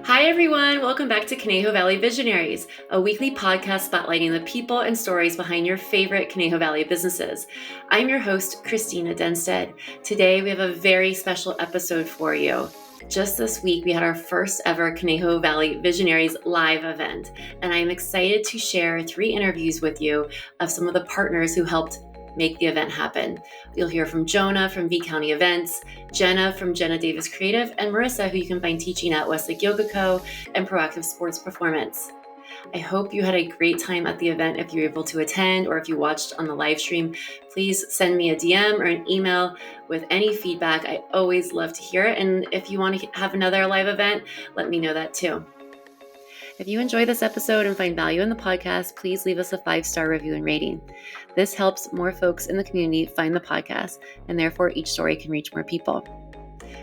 Hi, everyone. Welcome back to Conejo Valley Visionaries, a weekly podcast spotlighting the people and stories behind your favorite Conejo Valley businesses. I'm your host, Cristina Dennstedt. Today, we have a very special episode for you. Just this week, we had our first ever Conejo Valley Visionaries live event, and I'm excited to share 3 interviews with you of some of the partners who helped make the event happen. You'll hear from Jonah from VCounty Events, Jenna from Jenna Davis Creative, and Marissa, who you can find teaching at Westlake Yoga Co and Proactive Sports Performance. I hope you had a great time at the event if you were able to attend or if you watched on the live stream. Please send me a DM or an email with any feedback. I always love to hear it. And if you want to have another live event, let me know that too. If you enjoy this episode and find value in the podcast, please leave us a 5-star review and rating. This helps more folks in the community find the podcast, and therefore each story can reach more people.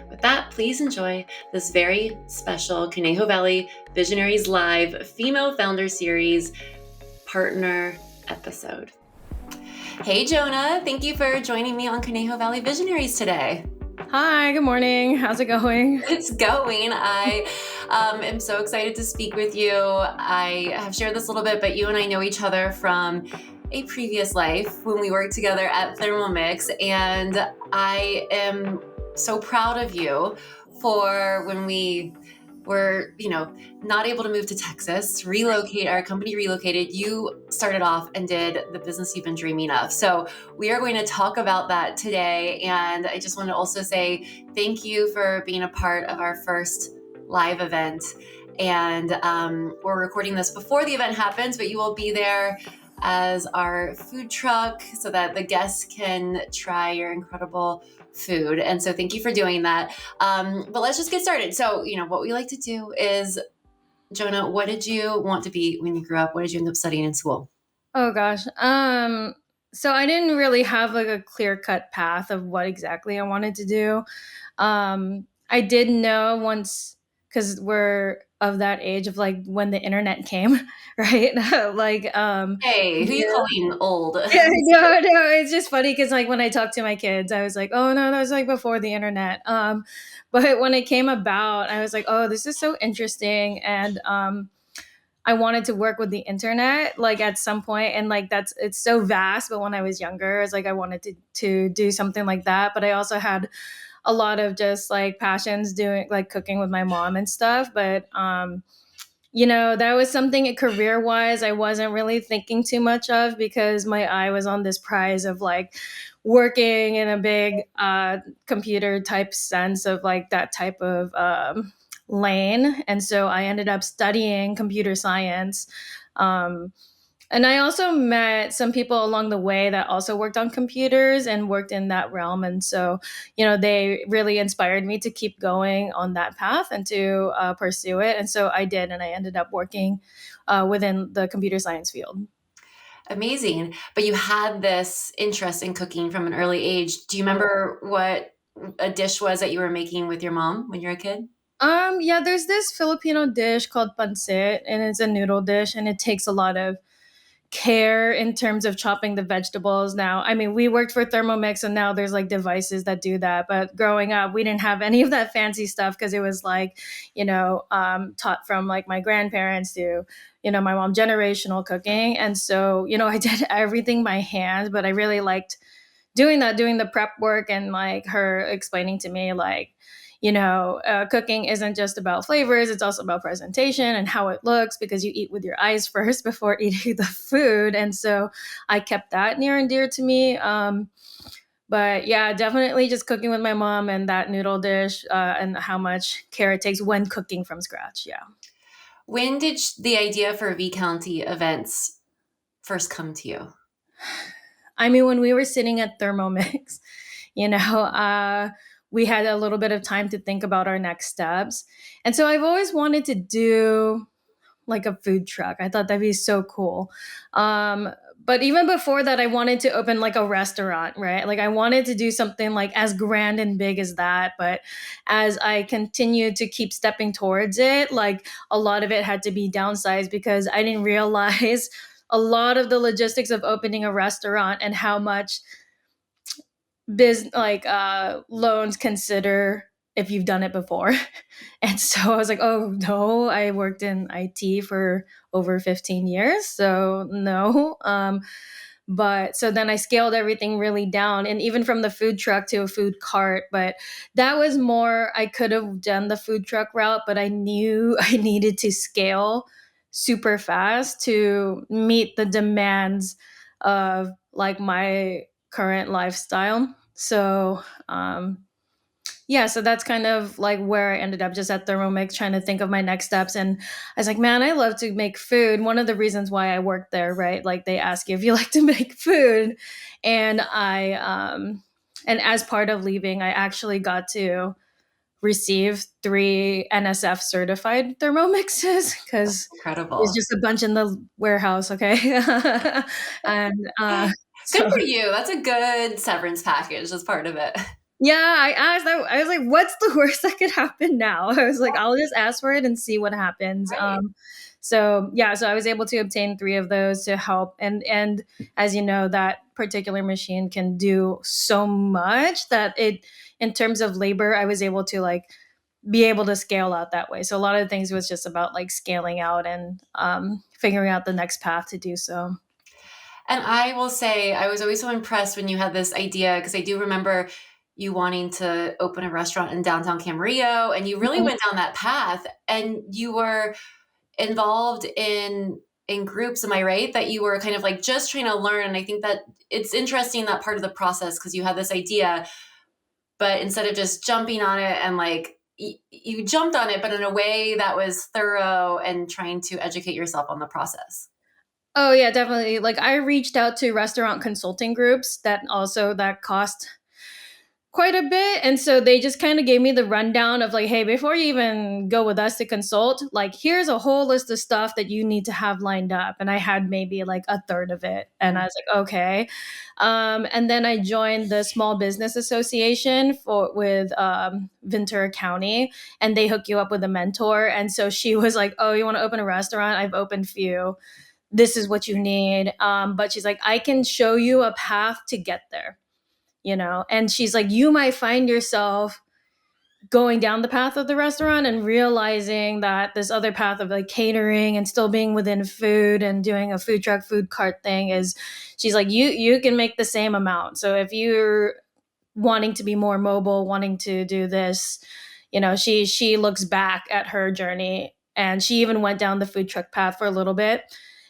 With that, please enjoy this very special Conejo Valley Visionaries Live Female Founder Series partner episode. Hey, Jonah. Thank you for joining me on Conejo Valley Visionaries today. Hi, good morning. How's it going? It's going. I am so excited to speak with you. I have shared this a little bit, but you and I know each other from a previous life when we worked together at Thermomix, and I am so proud of you for when we were, not able to move to Texas, our company relocated, you started off and did the business you've been dreaming of. So we are going to talk about that today. And I just want to also say thank you for being a part of our first live event. And we're recording this before the event happens, but you will be there as our food truck so that the guests can try your incredible food. And so thank you for doing that. But let's just get started. So, what we like to do is, Jonah, what did you want to be when you grew up? What did you end up studying in school? Oh gosh. So I didn't really have like a clear-cut path of what exactly I wanted to do. I did know once, because we're of that age of like when the internet came, right? Hey, who you calling old? Yeah, no, it's just funny because like when I talk to my kids, I was like, oh no, that was like before the internet. But when it came about, I was like, oh, this is so interesting. And I wanted to work with the internet like at some point, and like it's so vast. But when I was younger, it's like I wanted to do something like that. But I also had a lot of just like passions doing like cooking with my mom and stuff. But that was something career wise I wasn't really thinking too much of because my eye was on this prize of like working in a big computer type sense of like that type of lane. And so I ended up studying computer science. And I also met some people along the way that also worked on computers and worked in that realm. And so, they really inspired me to keep going on that path and to pursue it. And so I did, and I ended up working within the computer science field. Amazing. But you had this interest in cooking from an early age. Do you remember what a dish was that you were making with your mom when you were a kid? Yeah, there's this Filipino dish called pancit, and it's a noodle dish, and it takes a lot of care in terms of chopping the vegetables. Now, I mean, we worked for Thermomix, and now there's like devices that do that. But growing up, we didn't have any of that fancy stuff because it was like, taught from like my grandparents to, my mom, generational cooking. And so, I did everything by hand, but I really liked doing the prep work and like her explaining to me like, cooking isn't just about flavors, it's also about presentation and how it looks because you eat with your eyes first before eating the food. And so I kept that near and dear to me. But yeah, definitely just cooking with my mom and that noodle dish and how much care it takes when cooking from scratch. Yeah. When did the idea for VCounty Events first come to you? I mean, when we were sitting at Thermomix, we had a little bit of time to think about our next steps. And so I've always wanted to do like a food truck. I thought that'd be so cool. But even before that, I wanted to open like a restaurant, right? Like I wanted to do something like as grand and big as that. But as I continued to keep stepping towards it, like a lot of it had to be downsized because I didn't realize a lot of the logistics of opening a restaurant and how much loans consider if you've done it before. And so I was like, oh no, I worked in IT for over 15 years. So no. But so then I scaled everything really down, and even from the food truck to a food cart. But that was more, I could have done the food truck route, but I knew I needed to scale super fast to meet the demands of like my current lifestyle. So, yeah, so that's kind of like where I ended up, just at Thermomix, trying to think of my next steps. And I was like, man, I love to make food. One of the reasons why I worked there, right? Like they ask you if you like to make food. And and as part of leaving, I actually got to receive 3 NSF certified Thermomixes because there's Incredible. just a bunch in the warehouse. Okay. And Good so for you. That's a good severance package. That's part of it. yeah, I asked. I was like, "What's the worst that could happen now?" I was like, "I'll just ask for it and see what happens." Right. So yeah, so I was able to obtain 3 of those to help, and as you know, that particular machine can do so much that in terms of labor, I was able to like be able to scale out that way. So a lot of things was just about like scaling out and figuring out the next path to do so. And I will say, I was always so impressed when you had this idea, because I do remember you wanting to open a restaurant in downtown Camarillo, and you really Mhm. went down that path, and you were involved in groups. Am I right? That you were kind of like just trying to learn. And I think that it's interesting, that part of the process, because you had this idea, but instead of just jumping on it and like you jumped on it, but in a way that was thorough and trying to educate yourself on the process. Oh yeah, definitely. Like I reached out to restaurant consulting groups that cost quite a bit, and so they just kind of gave me the rundown of like, hey, before you even go with us to consult, like here's a whole list of stuff that you need to have lined up. And I had maybe like a third of it, and I was like, okay. And then I joined the Small Business Association for with Ventura County, and they hook you up with a mentor. And so she was like, oh, you want to open a restaurant? I've opened few, this is what you need. But she's like, I can show you a path to get there, and she's like, you might find yourself going down the path of the restaurant and realizing that this other path of like catering and still being within food and doing a food truck food cart thing is, she's like, you can make the same amount. So if you're wanting to be more mobile, wanting to do this, she looks back at her journey, and she even went down the food truck path for a little bit.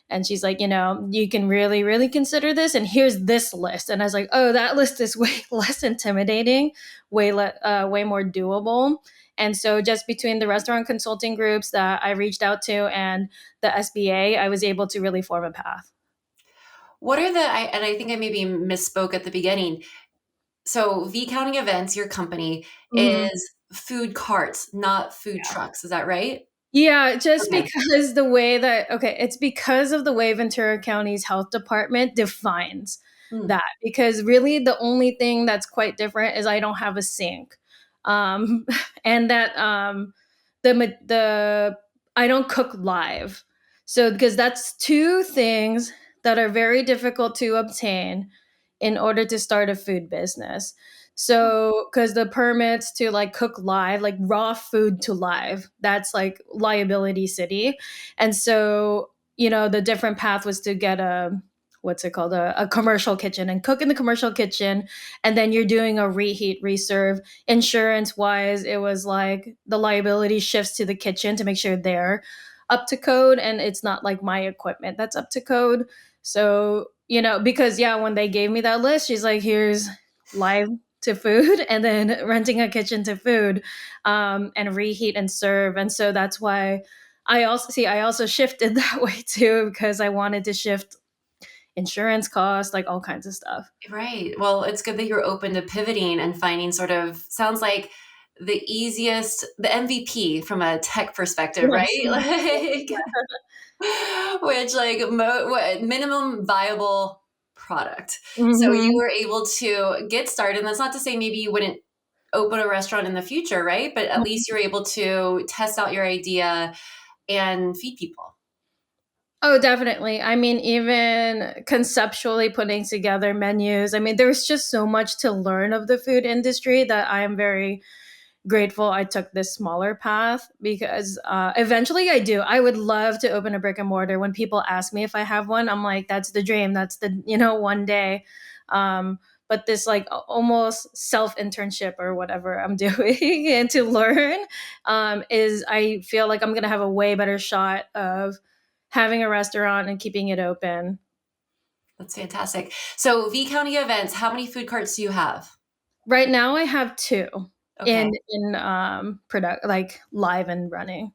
And she's like, you can really, really consider this. And here's this list. And I was like, oh, that list is way less intimidating, way more doable. And so, just between the restaurant consulting groups that I reached out to and the SBA, I was able to really form a path. What are and I think I maybe misspoke at the beginning. So VCounty Events, your company, Mhm. is food carts, not food trucks. Is that right? Yeah, just Okay. because it's because of the way Ventura County's health department defines Hmm. that. Because really, the only thing that's quite different is I don't have a sink, and that the I don't cook live. So because that's 2 things that are very difficult to obtain in order to start a food business. So, because the permits to like cook live, like raw food to live, that's like liability city. And so, the different path was to get what's it called, a commercial kitchen and cook in the commercial kitchen. And then you're doing a reheat, reserve. Insurance wise, it was like the liability shifts to the kitchen to make sure they're up to code. And it's not like my equipment that's up to code. So, because yeah, when they gave me that list, she's like, here's live to food and then renting a kitchen to food, and reheat and serve. And so that's why I also shifted that way too, because I wanted to shift insurance costs, like all kinds of stuff. Right. Well, it's good that you're open to pivoting and finding sort of, sounds like the MVP from a tech perspective, right? Yes. Like, which like minimum viable product. So you Hmm. were able to get started. And that's not to say maybe you wouldn't open a restaurant in the future, right? But at least you're able to test out your idea and feed people. Oh, definitely. I mean, even conceptually putting together menus. I mean, there's just so much to learn of the food industry that I am very grateful I took this smaller path because eventually I would love to open a brick and mortar. When people ask me if I have one, I'm like, that's the dream. That's the, one day. But this like almost self internship or whatever I'm doing and to learn is I feel like I'm going to have a way better shot of having a restaurant and keeping it open. That's fantastic. So VCounty Events, how many food carts do you have? Right now I have two Okay. in product, like live and running.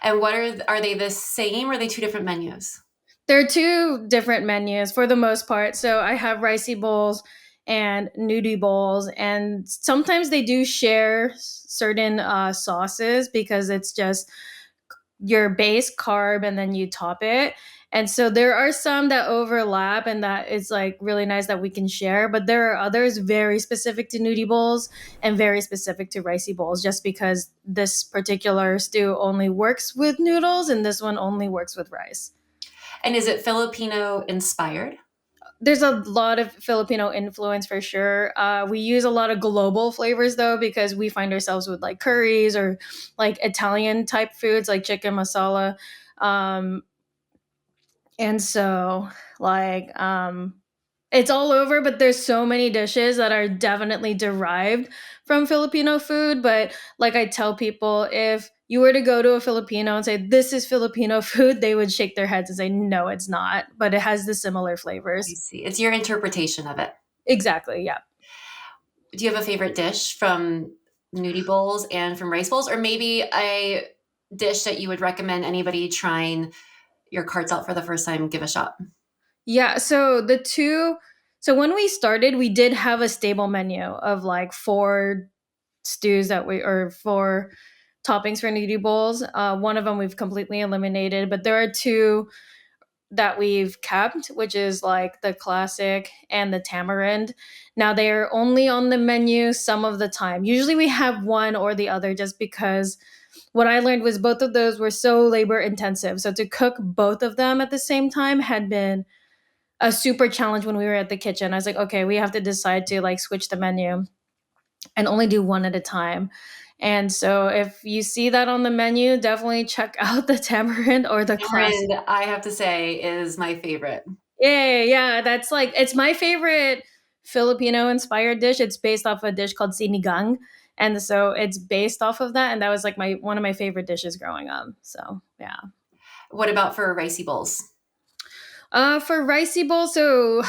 And what are they the same or are they two different menus? There are two different menus for the most part. So I have ricey bowls and nudie bowls, and sometimes they do share certain sauces because it's just your base carb and then you top it. And so there are some that overlap, and that is like really nice that we can share. But there are others very specific to nudie bowls and very specific to ricey bowls, just because this particular stew only works with noodles and this one only works with rice. And is it Filipino inspired? There's a lot of Filipino influence for sure. We use a lot of global flavors though, because we find ourselves with like curries or like Italian type foods like chicken masala. Um, and so like it's all over, but there's so many dishes that are definitely derived from Filipino food. But like I tell people, if you were to go to a Filipino and say, this is Filipino food, they would shake their heads and say, no, it's not, but it has the similar I flavors. see. It's your interpretation of it. Exactly. Yeah. Do you have a favorite dish from nudie bowls and from rice bowls, or maybe a dish that you would recommend anybody trying your carts out for the first time give a shot? Yeah. So when we started, we did have a stable menu of like four stews or four toppings for nudie bowls. One of them we've completely eliminated, but there are two that we've kept, which is like the classic and the tamarind. Now they are only on the menu some of the time. Usually we have one or the other, just because what I learned was both of those were so labor intensive. So to cook both of them at the same time had been a super challenge when we were at the kitchen. I was like, okay, we have to decide to like switch the menu and only do one at a time. And so if you see that on the menu, definitely check out the tamarind or the classic. Tamarind, I have to say, is my favorite. Yeah, that's like it's my favorite Filipino inspired dish. It's based off a dish called sinigang. And so it's based off of that, and that was like my one of my favorite dishes growing up. So, yeah. What about for ricey bowls? For ricey bowl, so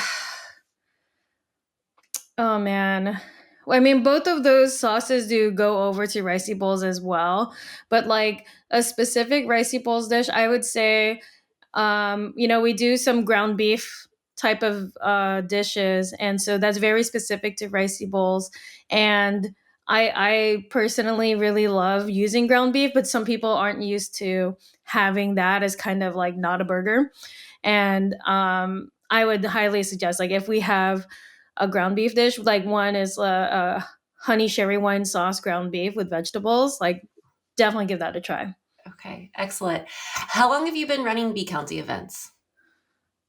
oh man. Well, I mean, both of those sauces do go over to ricey bowls as well. But like a specific ricey bowls dish, I would say, we do some ground beef type of dishes, and so that's very specific to ricey bowls. And I personally really love using ground beef, but some people aren't used to having that as kind of like not a burger. And I would highly suggest, like, if we have a ground beef dish, like one is a honey sherry wine sauce ground beef with vegetables, like definitely give that a try. Okay, excellent. How long have you been running VCounty Events?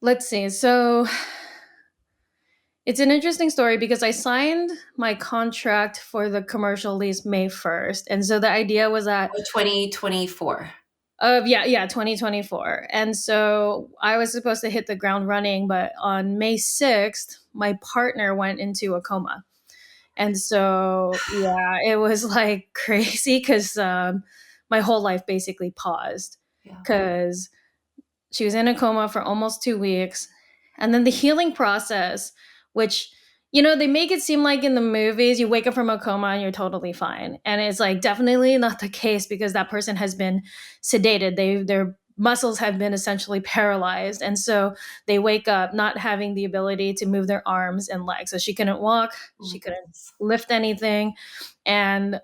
Let's see. So it's an interesting story because I signed my contract for the commercial lease May 1st. And so the idea was that Oh, 2024. yeah, 2024. And so I was supposed to hit the ground running, but on May 6th, my partner went into a coma. And so, yeah, it was like crazy because my whole life basically paused Yeah. because she was in a coma for almost 2 weeks. And then the healing process, which, they make it seem like in the movies, you wake up from a coma and you're totally fine. And it's like definitely not the case because that person has been sedated. Their muscles have been essentially paralyzed. And so they wake up not having the ability to move their arms and legs. So she couldn't walk, Oh my she couldn't goodness. lift anything. And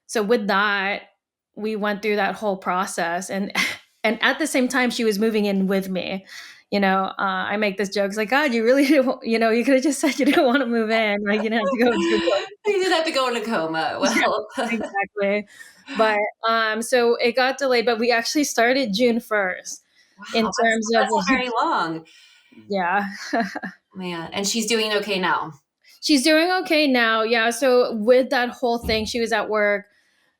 so with that, we went through that whole process, and and at the same time, she was moving in with me. I make this joke, it's like, God, you really didn't, you could have just said you didn't want to move in, like you didn't have to go into a You did have to go in a coma. yeah, Well, exactly. But so it got delayed, but we actually started June 1st in wow, terms of that's not very long. yeah. Man, and she's doing okay now. She's doing okay now. Yeah. So with that whole thing, she was at work.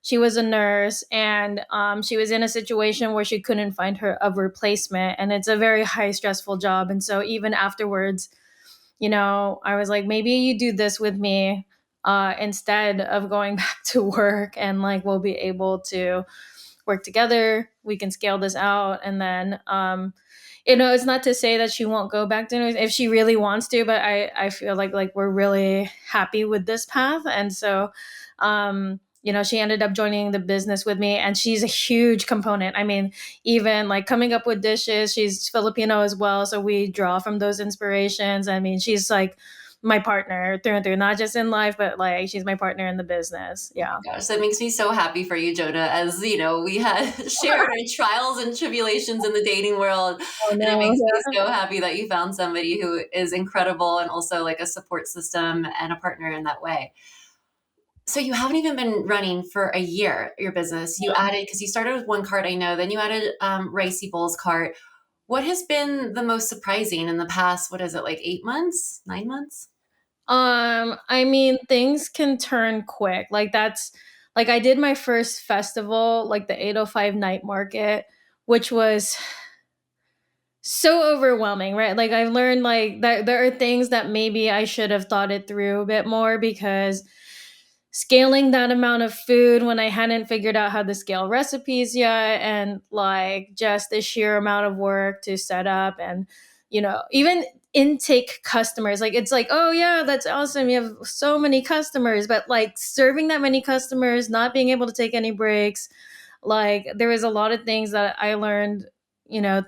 She was a nurse, and she was in a situation where she couldn't find her a replacement, and it's a very high stressful job. And so even afterwards, I was like, maybe you do this with me instead of going back to work, and like we'll be able to work together. We can scale this out, and then it's not to say that she won't go back to news if she really wants to, but I feel like we're really happy with this path. And so she ended up joining the business with me, and she's a huge component. I mean, even like coming up with dishes, she's Filipino as well, so we draw from those inspirations. I mean, she's like my partner through and through, not just in life, but like she's my partner in the business. Oh Yeah. my gosh, that makes me so happy for you, Jonah. As you know, we had shared our trials and tribulations in the dating world, Oh and it no. makes me so happy that you found somebody who is incredible and also like a support system and a partner in that way. So you haven't even been running for a year, your business. You added, because you started with one cart, I know, then you added Ricey Bowls cart. What has been the most surprising in the past, what is it, like 8 months, 9 months? I mean, things can turn quick. Like that's like I did my first festival, like the 805 night market, which was so overwhelming, right? Like I've learned like that there are things that maybe I should have thought it through a bit more, because scaling that amount of food when I hadn't figured out how to scale recipes yet, and like just the sheer amount of work to set up, and even intake customers. Like it's like, oh yeah, that's awesome, you have so many customers, but like serving that many customers, not being able to take any breaks, like there was a lot of things that I learned.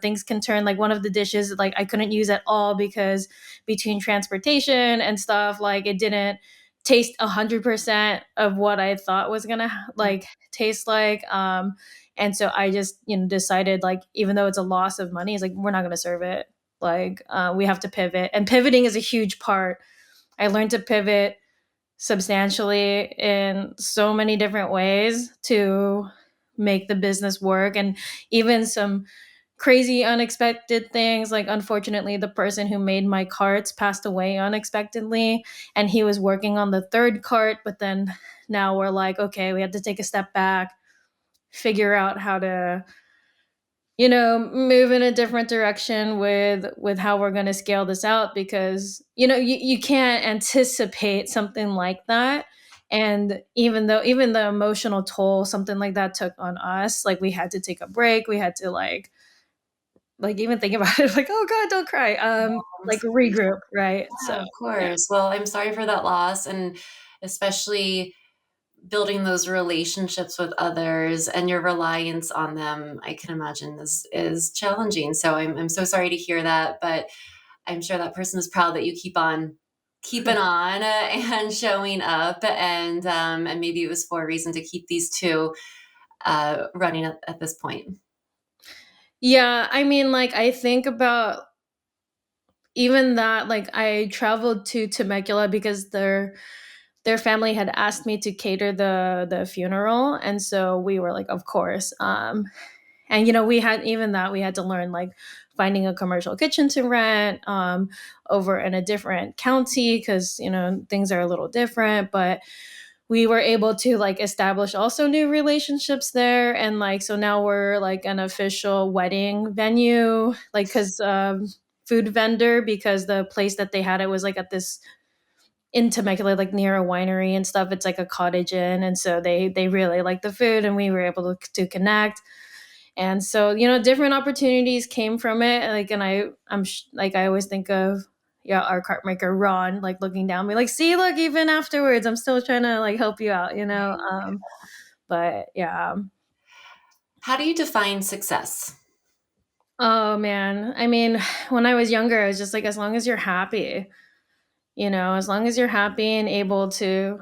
Things can turn, like one of the dishes like I couldn't use at all because between transportation and stuff, like it didn't taste 100% of what I thought was gonna like taste like. And so I just decided, like, even though it's a loss of money, it's like we're not gonna serve it. Like we have to pivot, and pivoting is a huge part. I learned to pivot substantially in so many different ways to make the business work, and even some crazy unexpected things. Like unfortunately, the person who made my carts passed away unexpectedly, and he was working on the third cart. But then now we're like, okay, we have to take a step back, figure out how to move in a different direction with how we're going to scale this out, because you can't anticipate something like that. And even the emotional toll something like that took on us, like we had to take a break, we had to like even think about it, like, oh god, don't cry, I'm like so regroup, right? So Yeah, of yeah. course. Well, I'm sorry for that loss, and especially building those relationships with others and your reliance on them, I can imagine is challenging. So I'm so sorry to hear that, but I'm sure that person is proud that you keep on keeping on and showing up, and maybe it was for a reason to keep these two running at this point. Yeah, I mean, like I think about even that, like I traveled to Temecula because their family had asked me to cater the funeral, and so we were like, of course. And we had, even that, we had to learn like finding a commercial kitchen to rent over in a different county, because things are a little different. But we were able to like establish also new relationships there, and like so now we're like an official wedding venue, like because food vendor, because the place that they had it was like at this in Temecula, like near a winery and stuff. It's like a cottage inn, and so they really like the food, and we were able to connect. And so different opportunities came from it. Like, and like I always think of, yeah, our cart maker Ron, like looking down me, like, see, look, even afterwards, I'm still trying to like help you out. But yeah. How do you define success? Oh man, I mean, when I was younger, I was just like, as long as you're happy, as long as you're happy and able to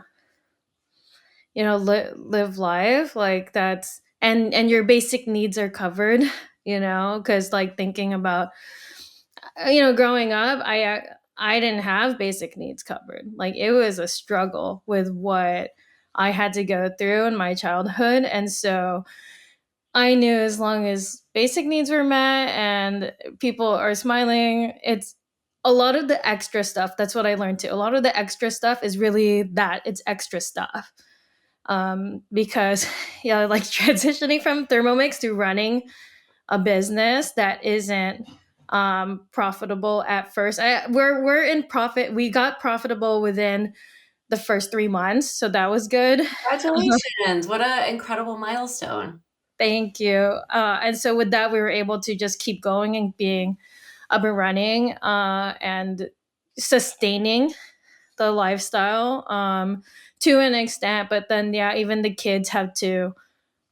live life, like that's, and your basic needs are covered. Because like thinking about growing up, I didn't have basic needs covered. Like it was a struggle with what I had to go through in my childhood. And so I knew as long as basic needs were met and people are smiling, a lot of the extra stuff, that's what I learned too. A lot of the extra stuff is really that it's extra stuff. Because yeah, like transitioning from Thermomix to running a business that isn't profitable at first. We're in profit. We got profitable within the first 3 months, so that was good. Congratulations. What an incredible milestone. Thank you. And so with that, we were able to just keep going and being up and running and sustaining the lifestyle to an extent. But then, yeah, even the kids have to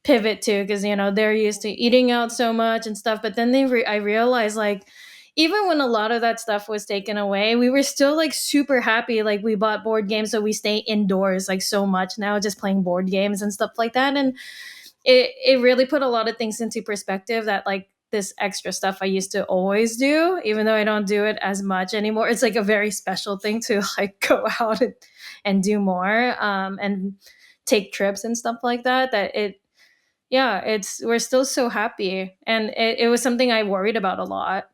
pivot too because they're used to eating out so much and stuff. But then I realized like even when a lot of that stuff was taken away, we were still like super happy. Like we bought board games, so we stay indoors like so much now, just playing board games and stuff like that. And it really put a lot of things into perspective that like this extra stuff I used to always do, even though I don't do it as much anymore. It's like a very special thing to like go out and do more and take trips and stuff like that. That it, yeah, it's we're still so happy, and it was something I worried about a lot.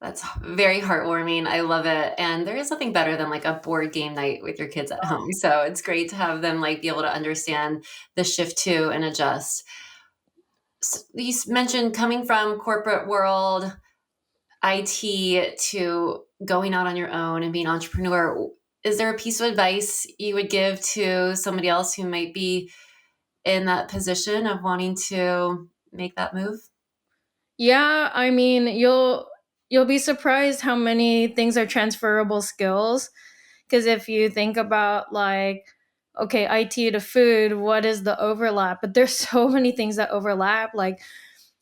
That's very heartwarming. I love it. And there is nothing better than like a board game night with your kids at home. So it's great to have them like be able to understand the shift too and adjust. So you mentioned coming from corporate world, IT to going out on your own and being an entrepreneur. Is there a piece of advice you would give to somebody else who might be in that position of wanting to make that move? Yeah, I mean, you'll be surprised how many things are transferable skills. Because if you think about like, okay, IT to food, what is the overlap? But there's so many things that overlap, like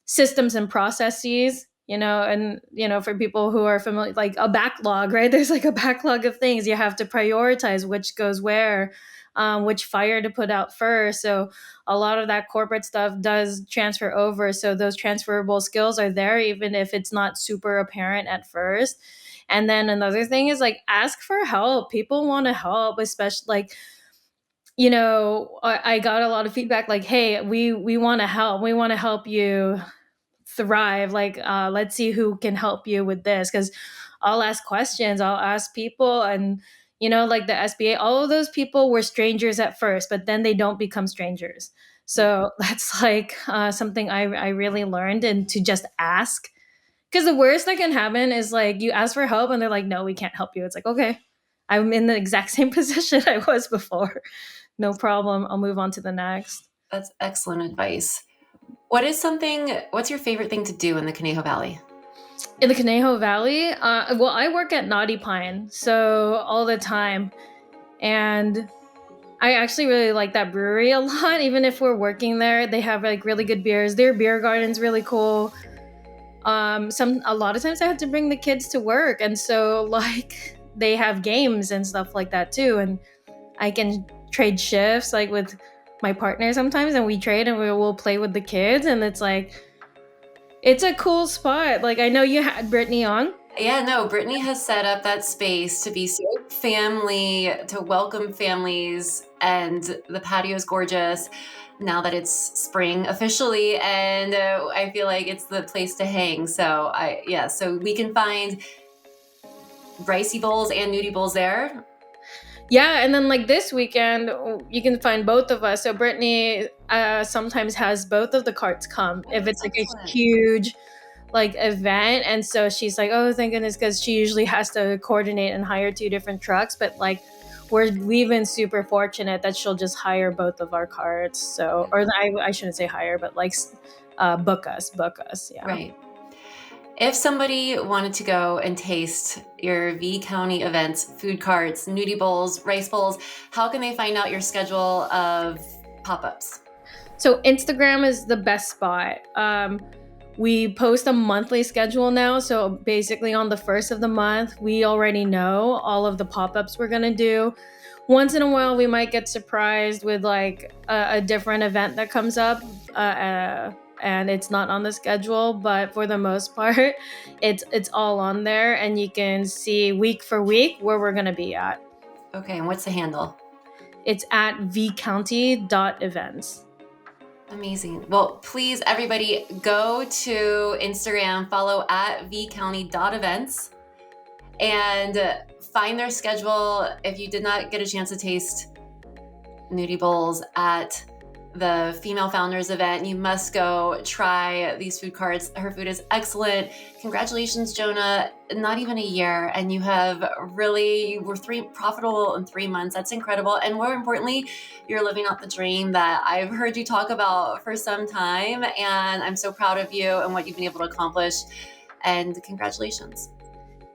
systems and processes, and for people who are familiar, like a backlog, right? There's like a backlog of things you have to prioritize, which goes where, which fire to put out first. So a lot of that corporate stuff does transfer over. So those transferable skills are there, even if it's not super apparent at first. And then another thing is like ask for help. People want to help, especially like I got a lot of feedback like, hey, we want to help. We want to help you thrive. Like, let's see who can help you with this. Because I'll ask questions. I'll ask people, and like the SBA, all of those people were strangers at first, but then they don't become strangers. So that's like something I really learned, and to just ask. Because the worst that can happen is like you ask for help and they're like, no, we can't help you. It's like, okay, I'm in the exact same position I was before. No problem. I'll move on to the next. That's excellent advice. What's your favorite thing to do in the Conejo Valley? In the Conejo Valley, well, I work at Naughty Pine, so all the time. And I actually really like that brewery a lot. Even if we're working there, they have like really good beers. Their beer garden's really cool. A lot of times I have to bring the kids to work, and so like they have games and stuff like that too. And I can trade shifts like with my partner sometimes, and we trade and we will play with the kids, and it's a cool spot. Like I know you had Brittany on. Yeah, no, Brittany has set up that space to be so family, to welcome families, and the patio is gorgeous now that it's spring officially, and I feel like it's the place to hang. So we can find ricey bowls and nudie bowls there. Yeah, and then like this weekend, you can find both of us. So Brittany sometimes has both of the carts come if it's like a huge like event, and so she's like, oh thank goodness, because she usually has to coordinate and hire 2 different trucks. But like we've been super fortunate that she'll just hire both of our carts. So, or I shouldn't say hire, but like book us. Yeah. Right. If somebody wanted to go and taste your VCounty Events food carts, nudie bowls, rice bowls, how can they find out your schedule of pop-ups? So Instagram is the best spot. We post a monthly schedule now. So basically on the first of the month, we already know all of the pop-ups we're gonna do. Once in a while, we might get surprised with like a different event that comes up. And it's not on the schedule, but for the most part, it's all on there, and you can see week for week where we're gonna be at. Okay, and what's the handle? It's at vcounty.events. Amazing. Well, please, everybody, go to Instagram, follow at vcounty.events. and find their schedule. If you did not get a chance to taste Nudie Bowls at the Female Founders event, you must go try these food carts. Her food is excellent. Congratulations, Jonah. Not even a year, and you were profitable in 3 months. That's incredible. And more importantly, you're living out the dream that I've heard you talk about for some time. And I'm so proud of you and what you've been able to accomplish. And congratulations.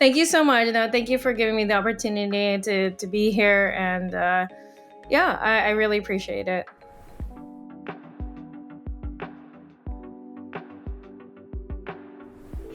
Thank you so much. No, thank you for giving me the opportunity to be here. And I really appreciate it.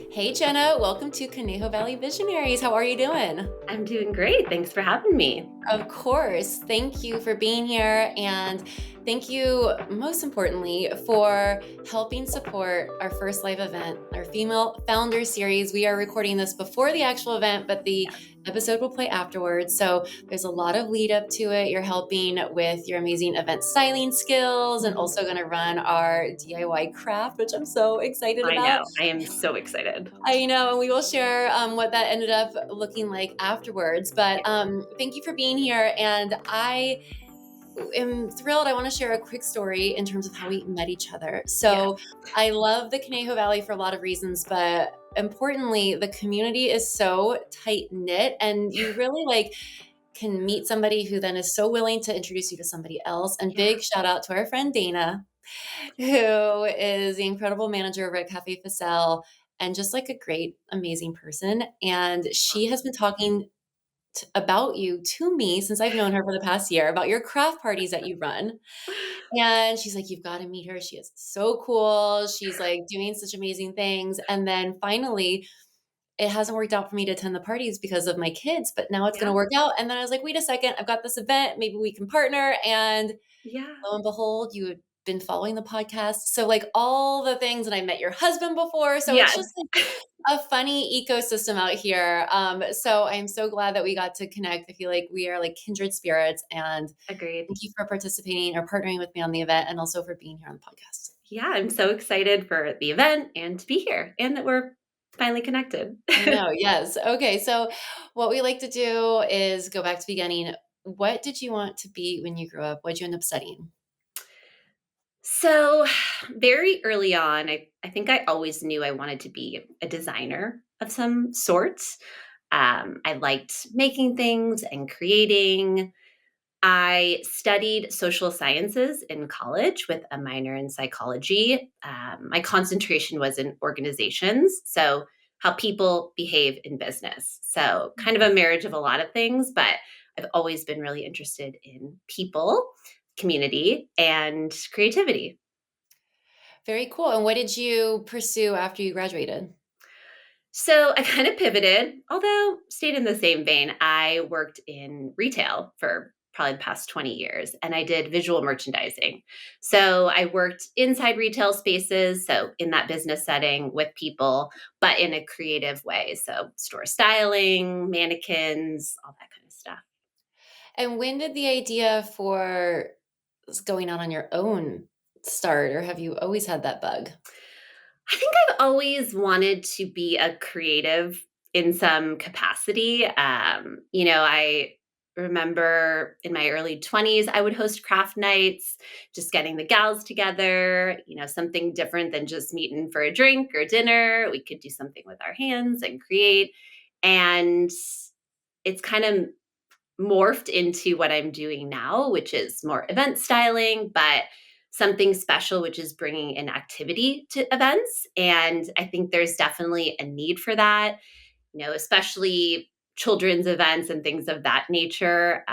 Hey, Jenna, welcome to Conejo Valley Visionaries. How are you doing? I'm doing great. Thanks for having me. Of course. Thank you for being here. And thank you, most importantly, for helping support our first live event, our Female Founders Series. We are recording this before the actual event, but the episode will play afterwards. So there's a lot of lead up to it. You're helping with your amazing event styling skills and also going to run our DIY craft, which I'm so excited about. I know. I am so excited. I know. And we will share what that ended up looking like afterwards. But thank you for being here. And I am thrilled. I want to share a quick story in terms of how we met each other. So I love the Conejo Valley for a lot of reasons, but importantly, the community is so tight knit, and you really can meet somebody who then is so willing to introduce you to somebody else. And big shout out to our friend Dana, who is the incredible manager over at Cafe Facel and just like a great, amazing person. And she has been talking about you to me since I've known her for the past year, about your craft parties that you run. And she's like, you've got to meet her. She is so cool. She's like doing such amazing things. And then finally, it hasn't worked out for me to attend the parties because of my kids, but now it's going to work out. And then I was like, wait a second, I've got this event. Maybe we can partner. And lo and behold, you had been following the podcast. So like all the things, and I met your husband before. So it's just like a funny ecosystem out here. So I'm so glad that we got to connect. I feel like we are like kindred spirits, and agreed. Thank you for participating or partnering with me on the event, and also for being here on the podcast. Yeah, I'm so excited for the event and to be here and that we're finally connected. No, yes. Okay. So what we like to do is go back to the beginning. What did you want to be when you grew up? What did you end up studying? So very early on, I think I always knew I wanted to be a designer of some sort. I liked making things and creating. I studied social sciences in college with a minor in psychology. My concentration was in organizations, so how people behave in business. So kind of a marriage of a lot of things, but I've always been really interested in people, community, and creativity. Very cool. And what did you pursue after you graduated? So I kind of pivoted, although stayed in the same vein. I worked in retail for probably the past 20 years, and I did visual merchandising. So I worked inside retail spaces, so in that business setting with people, but in a creative way. So store styling, mannequins, all that kind of stuff. And when did the idea for going out on your own start, or have you always had that bug? I think I've always wanted to be a creative in some capacity. I remember in my early 20s, I would host craft nights, just getting the gals together, something different than just meeting for a drink or dinner. We could do something with our hands and create. And it's kind of morphed into what I'm doing now, which is more event styling, but something special, which is bringing an activity to events. And I think there's definitely a need for that, especially children's events and things of that nature.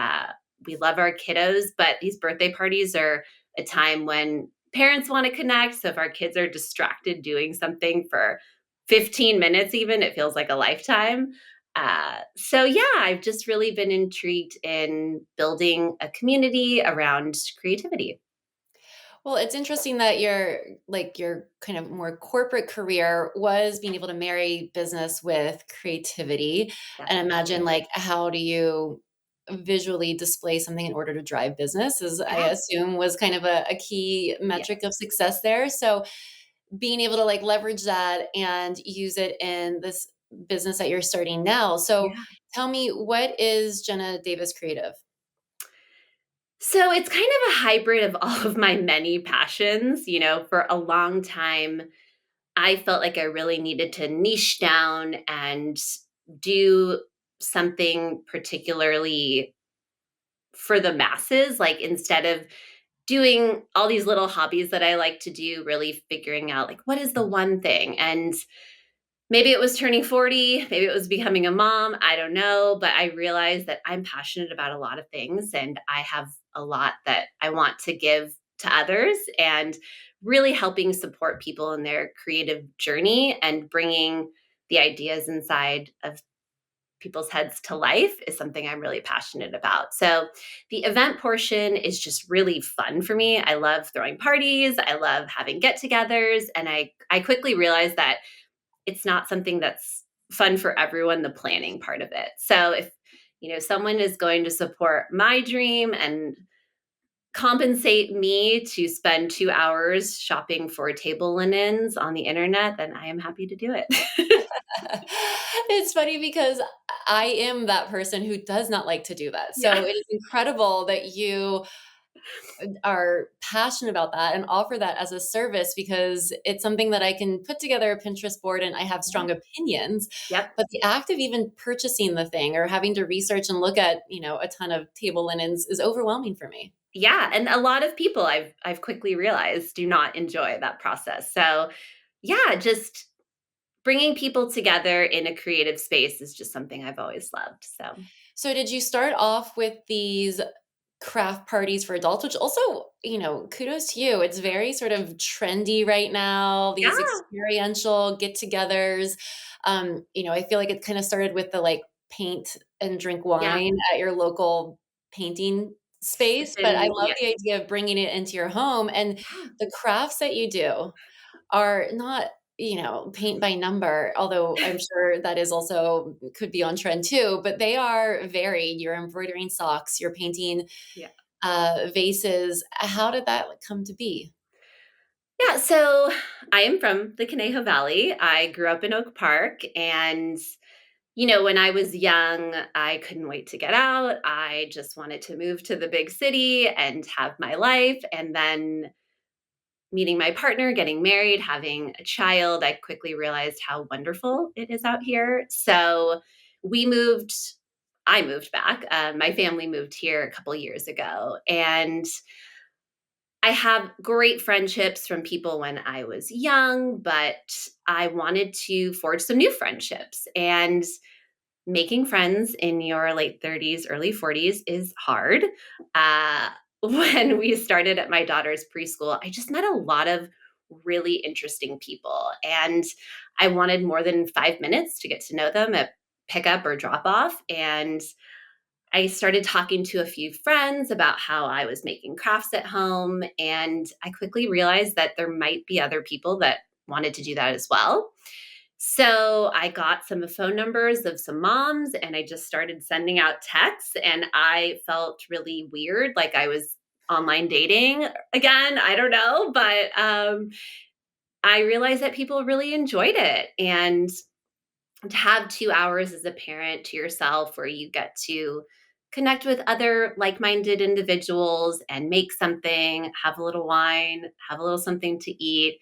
We love our kiddos, but these birthday parties are a time when parents want to connect. So if our kids are distracted doing something for 15 minutes, even, it feels like a lifetime. I've just really been intrigued in building a community around creativity. Well, it's interesting that your kind of more corporate career was being able to marry business with creativity. Definitely. And imagine how do you visually display something in order to drive business, I assume was kind of a key metric of success there. So being able to leverage that and use it in this business that you're starting now. So Yeah. tell me, what is Jenna Davis Creative? So it's kind of a hybrid of all of my many passions. For a long time, I felt like I really needed to niche down and do something particularly for the masses. Like, instead of doing all these little hobbies that I like to do, really figuring out, like, what is the one thing? And maybe it was turning 40, maybe it was becoming a mom, I don't know, but I realized that I'm passionate about a lot of things and I have a lot that I want to give to others, and really helping support people in their creative journey and bringing the ideas inside of people's heads to life is something I'm really passionate about. So the event portion is just really fun for me. I love throwing parties, I love having get-togethers, and I quickly realized that it's not something that's fun for everyone, the planning part of it. So if someone is going to support my dream and compensate me to spend 2 hours shopping for table linens on the internet, then I am happy to do it. It's funny because I am that person who does not like to do that. So Yeah. it is incredible that you are passionate about that and offer that as a service, because it's something that I can put together a Pinterest board and I have strong opinions. Yep. But the act of even purchasing the thing or having to research and look at, a ton of table linens is overwhelming for me. Yeah, and a lot of people I've quickly realized do not enjoy that process. So, yeah, just bringing people together in a creative space is just something I've always loved. So, So did you start off with these craft parties for adults, which also, kudos to you. It's very sort of trendy right now, these yeah, experiential get-togethers. I feel like it kind of started with the like paint and drink yeah, wine at your local painting it's space, but I been love yeah, the idea of bringing it into your home, and the crafts that you do are not, paint by number, although I'm sure that is also could be on trend too, but they are varied. You're embroidering socks, you're painting yeah. vases. How did that come to be? Yeah, so I am from the Conejo Valley. I grew up in Oak Park, and when I was young, I couldn't wait to get out. I just wanted to move to the big city and have my life. And then meeting my partner, getting married, having a child, I quickly realized how wonderful it is out here. So we moved, I moved back. My family moved here a couple years ago. And I have great friendships from people when I was young, but I wanted to forge some new friendships. And making friends in your late 30s, early 40s is hard. Uh, when we started at my daughter's preschool, I just met a lot of really interesting people. And I wanted more than 5 minutes to get to know them at pickup or drop off. And I started talking to a few friends about how I was making crafts at home. And I quickly realized that there might be other people that wanted to do that as well. So I got some phone numbers of some moms and I just started sending out texts, and I felt really weird, like I was online dating again. I don't know, but I realized that people really enjoyed it. And to have 2 hours as a parent to yourself where you get to connect with other like-minded individuals and make something, have a little wine, have a little something to eat,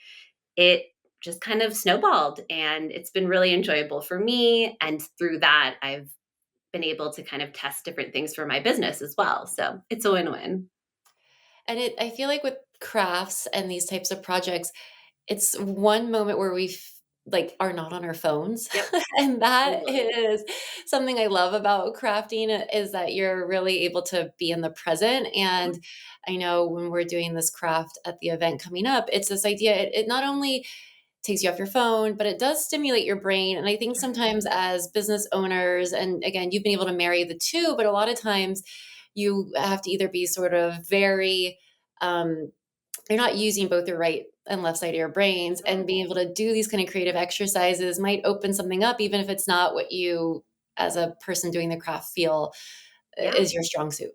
it just kind of snowballed, and it's been really enjoyable for me, and through that I've been able to kind of test different things for my business as well. So it's a win-win. And I feel like with crafts and these types of projects, it's one moment where like are not on our phones. Yep, And that totally. is something I love about crafting, is that you're really able to be in the present. Yeah, And I know when we're doing this craft at the event coming up, it's this idea, it not only takes you off your phone, but it does stimulate your brain. And I think sure. sometimes as business owners, and again, you've been able to marry the two, but a lot of times you have to either be sort of very, um, you're not using both the right and left side of your brains, and being able to do these kind of creative exercises might open something up, even if it's not what you, as a person doing the craft, feel Yeah, is your strong suit.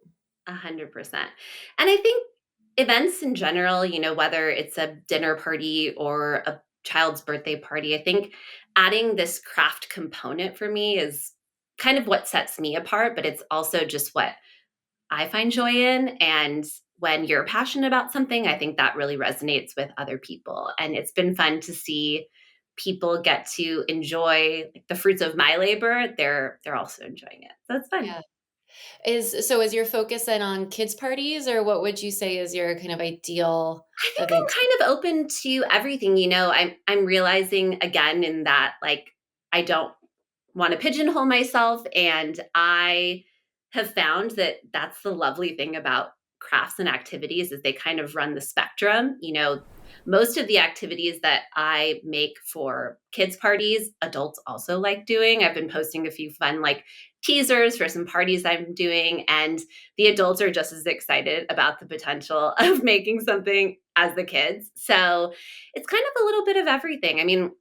100%. And I think events in general, whether it's a dinner party or a child's birthday party, I think adding this craft component for me is kind of what sets me apart, but it's also just what I find joy in. And when you're passionate about something, I think that really resonates with other people. And it's been fun to see people get to enjoy the fruits of my labor. They're also enjoying it. So it's fun. Yeah. Is your focus then on kids parties, or what would you say is your kind of ideal I think event? I'm kind of open to everything. I'm realizing again in that like I don't want to pigeonhole myself, and I have found that that's the lovely thing about crafts and activities is they kind of run the spectrum. Most of the activities that I make for kids parties, adults also like doing. I've been posting a few fun like teasers for some parties I'm doing, and the adults are just as excited about the potential of making something as the kids. So it's kind of a little bit of everything. I mean,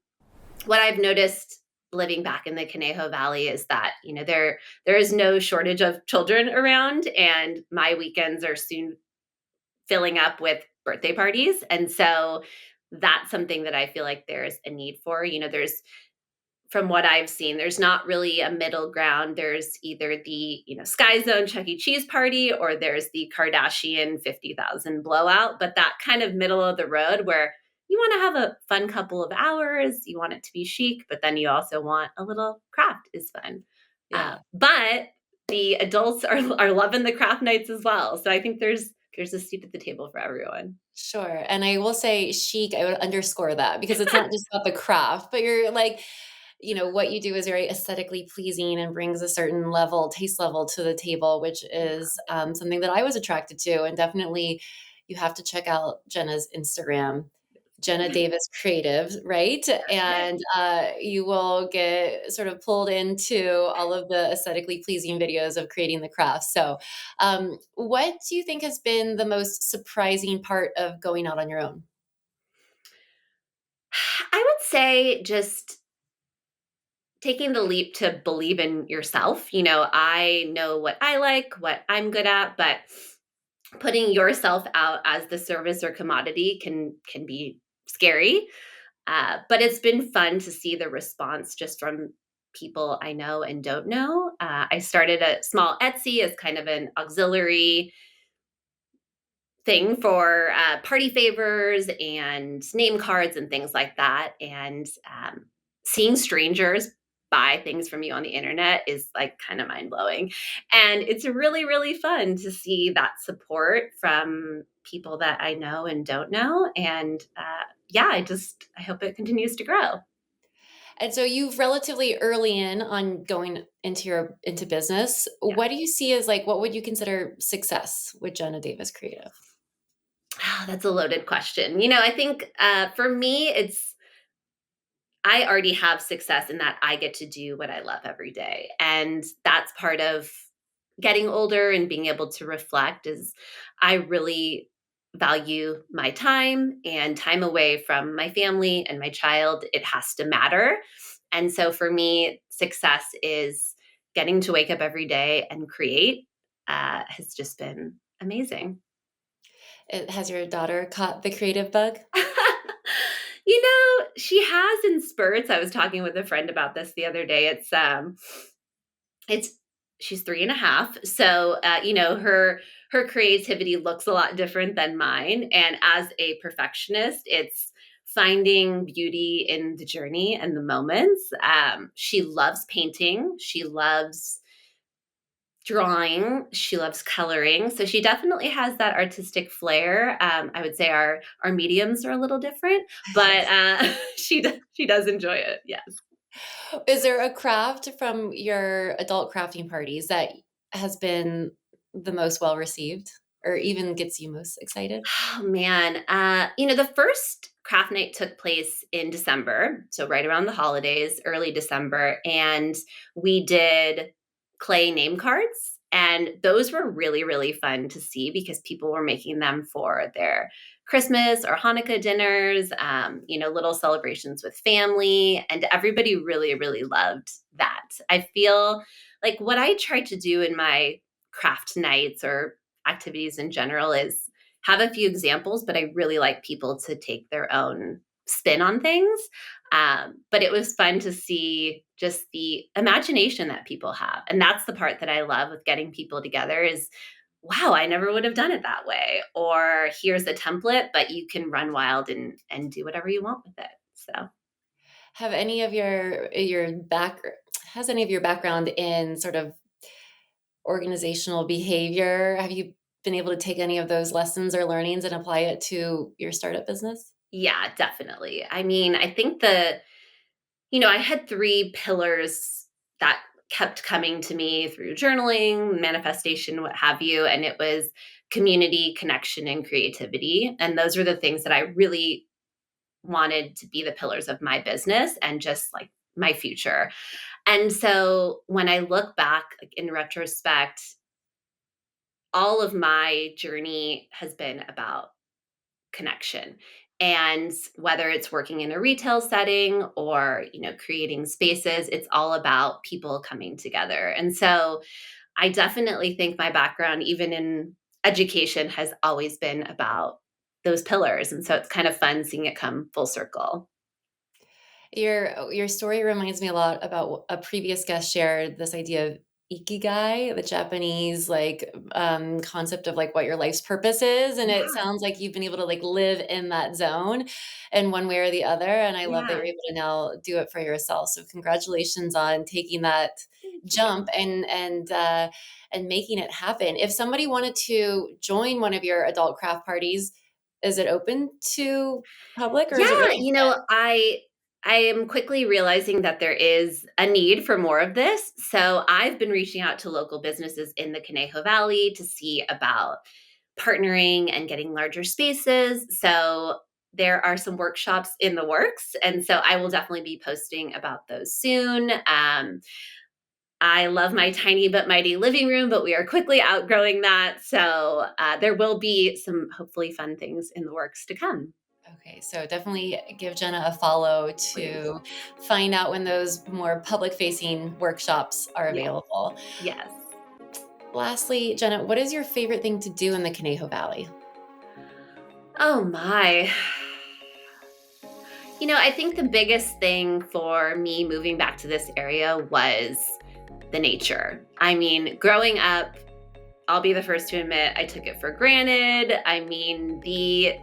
what I've noticed living back in the Conejo Valley is that, there is no shortage of children around, and my weekends are soon filling up with birthday parties. And so that's something that I feel like there's a need for. There's from what I've seen, there's not really a middle ground. There's either the, Sky Zone Chuck E. Cheese party, or there's the Kardashian 50,000 blowout. But that kind of middle of the road where you want to have a fun couple of hours, you want it to be chic, but then you also want a little craft is fun. Yeah. But the adults are loving the craft nights as well. So I think there's a seat at the table for everyone. Sure. And I will say chic, I would underscore that, because it's not just about the craft, but you're like, what you do is very aesthetically pleasing and brings a certain taste level to the table, which is something that I was attracted to. And definitely you have to check out Jenna's Instagram, Jenna Davis Creative, right? And you will get sort of pulled into all of the aesthetically pleasing videos of creating the craft. So what do you think has been the most surprising part of going out on your own? I would say just taking the leap to believe in yourself. I know what I like, what I'm good at, but putting yourself out as the service or commodity can be scary. But it's been fun to see the response just from people I know and don't know. I started a small Etsy as kind of an auxiliary thing for party favors and name cards and things like that. And seeing strangers buy things from you on the internet is like kind of mind blowing. And it's really, really fun to see that support from people that I know and don't know. And yeah, I hope it continues to grow. And so you've relatively early in on going into business. Yeah. What do you see as like, what would you consider success with Jenna Davis Creative? Oh, that's a loaded question. I think for me, I already have success in that I get to do what I love every day. And that's part of getting older and being able to reflect is I really value my time and time away from my family and my child. It has to matter. And so for me, success is getting to wake up every day and create has just been amazing. Has your daughter caught the creative bug? She has in spurts. I was talking with a friend about this the other day. It's she's 3.5. So, her creativity looks a lot different than mine. And as a perfectionist, it's finding beauty in the journey and the moments. She loves painting. She loves drawing. She loves coloring. So she definitely has that artistic flair. I would say our mediums are a little different, but she does enjoy it. Yes. Is there a craft from your adult crafting parties that has been the most well received, or even gets you most excited? Oh man. The first craft night took place in December, so right around the holidays, early December, and we did clay name cards. And those were really, really fun to see because people were making them for their Christmas or Hanukkah dinners, little celebrations with family. And everybody really, really loved that. I feel like what I try to do in my craft nights or activities in general is have a few examples, but I really like people to take their own spin on things. But it was fun to see just the imagination that people have. And that's the part that I love with getting people together is, wow, I never would have done it that way. Or here's a template, but you can run wild and do whatever you want with it. So Have any of has any of your background in sort of organizational behavior, have you been able to take any of those lessons or learnings and apply it to your startup business? yeah, definitely. I mean, I think I had 3 pillars that kept coming to me through journaling, manifestation, what have you. And it was community, connection, and creativity. And those were the things that I really wanted to be the pillars of my business and just like my future. And so when I look back, like in retrospect, all of my journey has been about connection. And whether it's working in a retail setting or, creating spaces, it's all about people coming together. And so I definitely think my background, even in education, has always been about those pillars. And so it's kind of fun seeing it come full circle. Your story reminds me a lot about a previous guest shared this idea of ikigai, the Japanese concept of like what your life's purpose is, and it Yeah. sounds like you've been able to like live in that zone in one way or the other. And I love that Yeah. you're able to now do it for yourself. So congratulations on taking that Thank you. jump and making it happen. If somebody wanted to join one of your adult craft parties, is it open to public or is it Yeah, really private? I am quickly realizing that there is a need for more of this. So I've been reaching out to local businesses in the Conejo Valley to see about partnering and getting larger spaces. So there are some workshops in the works. And so I will definitely be posting about those soon. I love my tiny but mighty living room, but we are quickly outgrowing that. So there will be some hopefully fun things in the works to come. Okay, so definitely give Jenna a follow Please. to find out when those more public facing workshops are Yes. available. Yes. Lastly, Jenna, what is your favorite thing to do in the Conejo Valley? Oh my. I think the biggest thing for me moving back to this area was the nature. I mean, growing up, I'll be the first to admit I took it for granted. I mean, the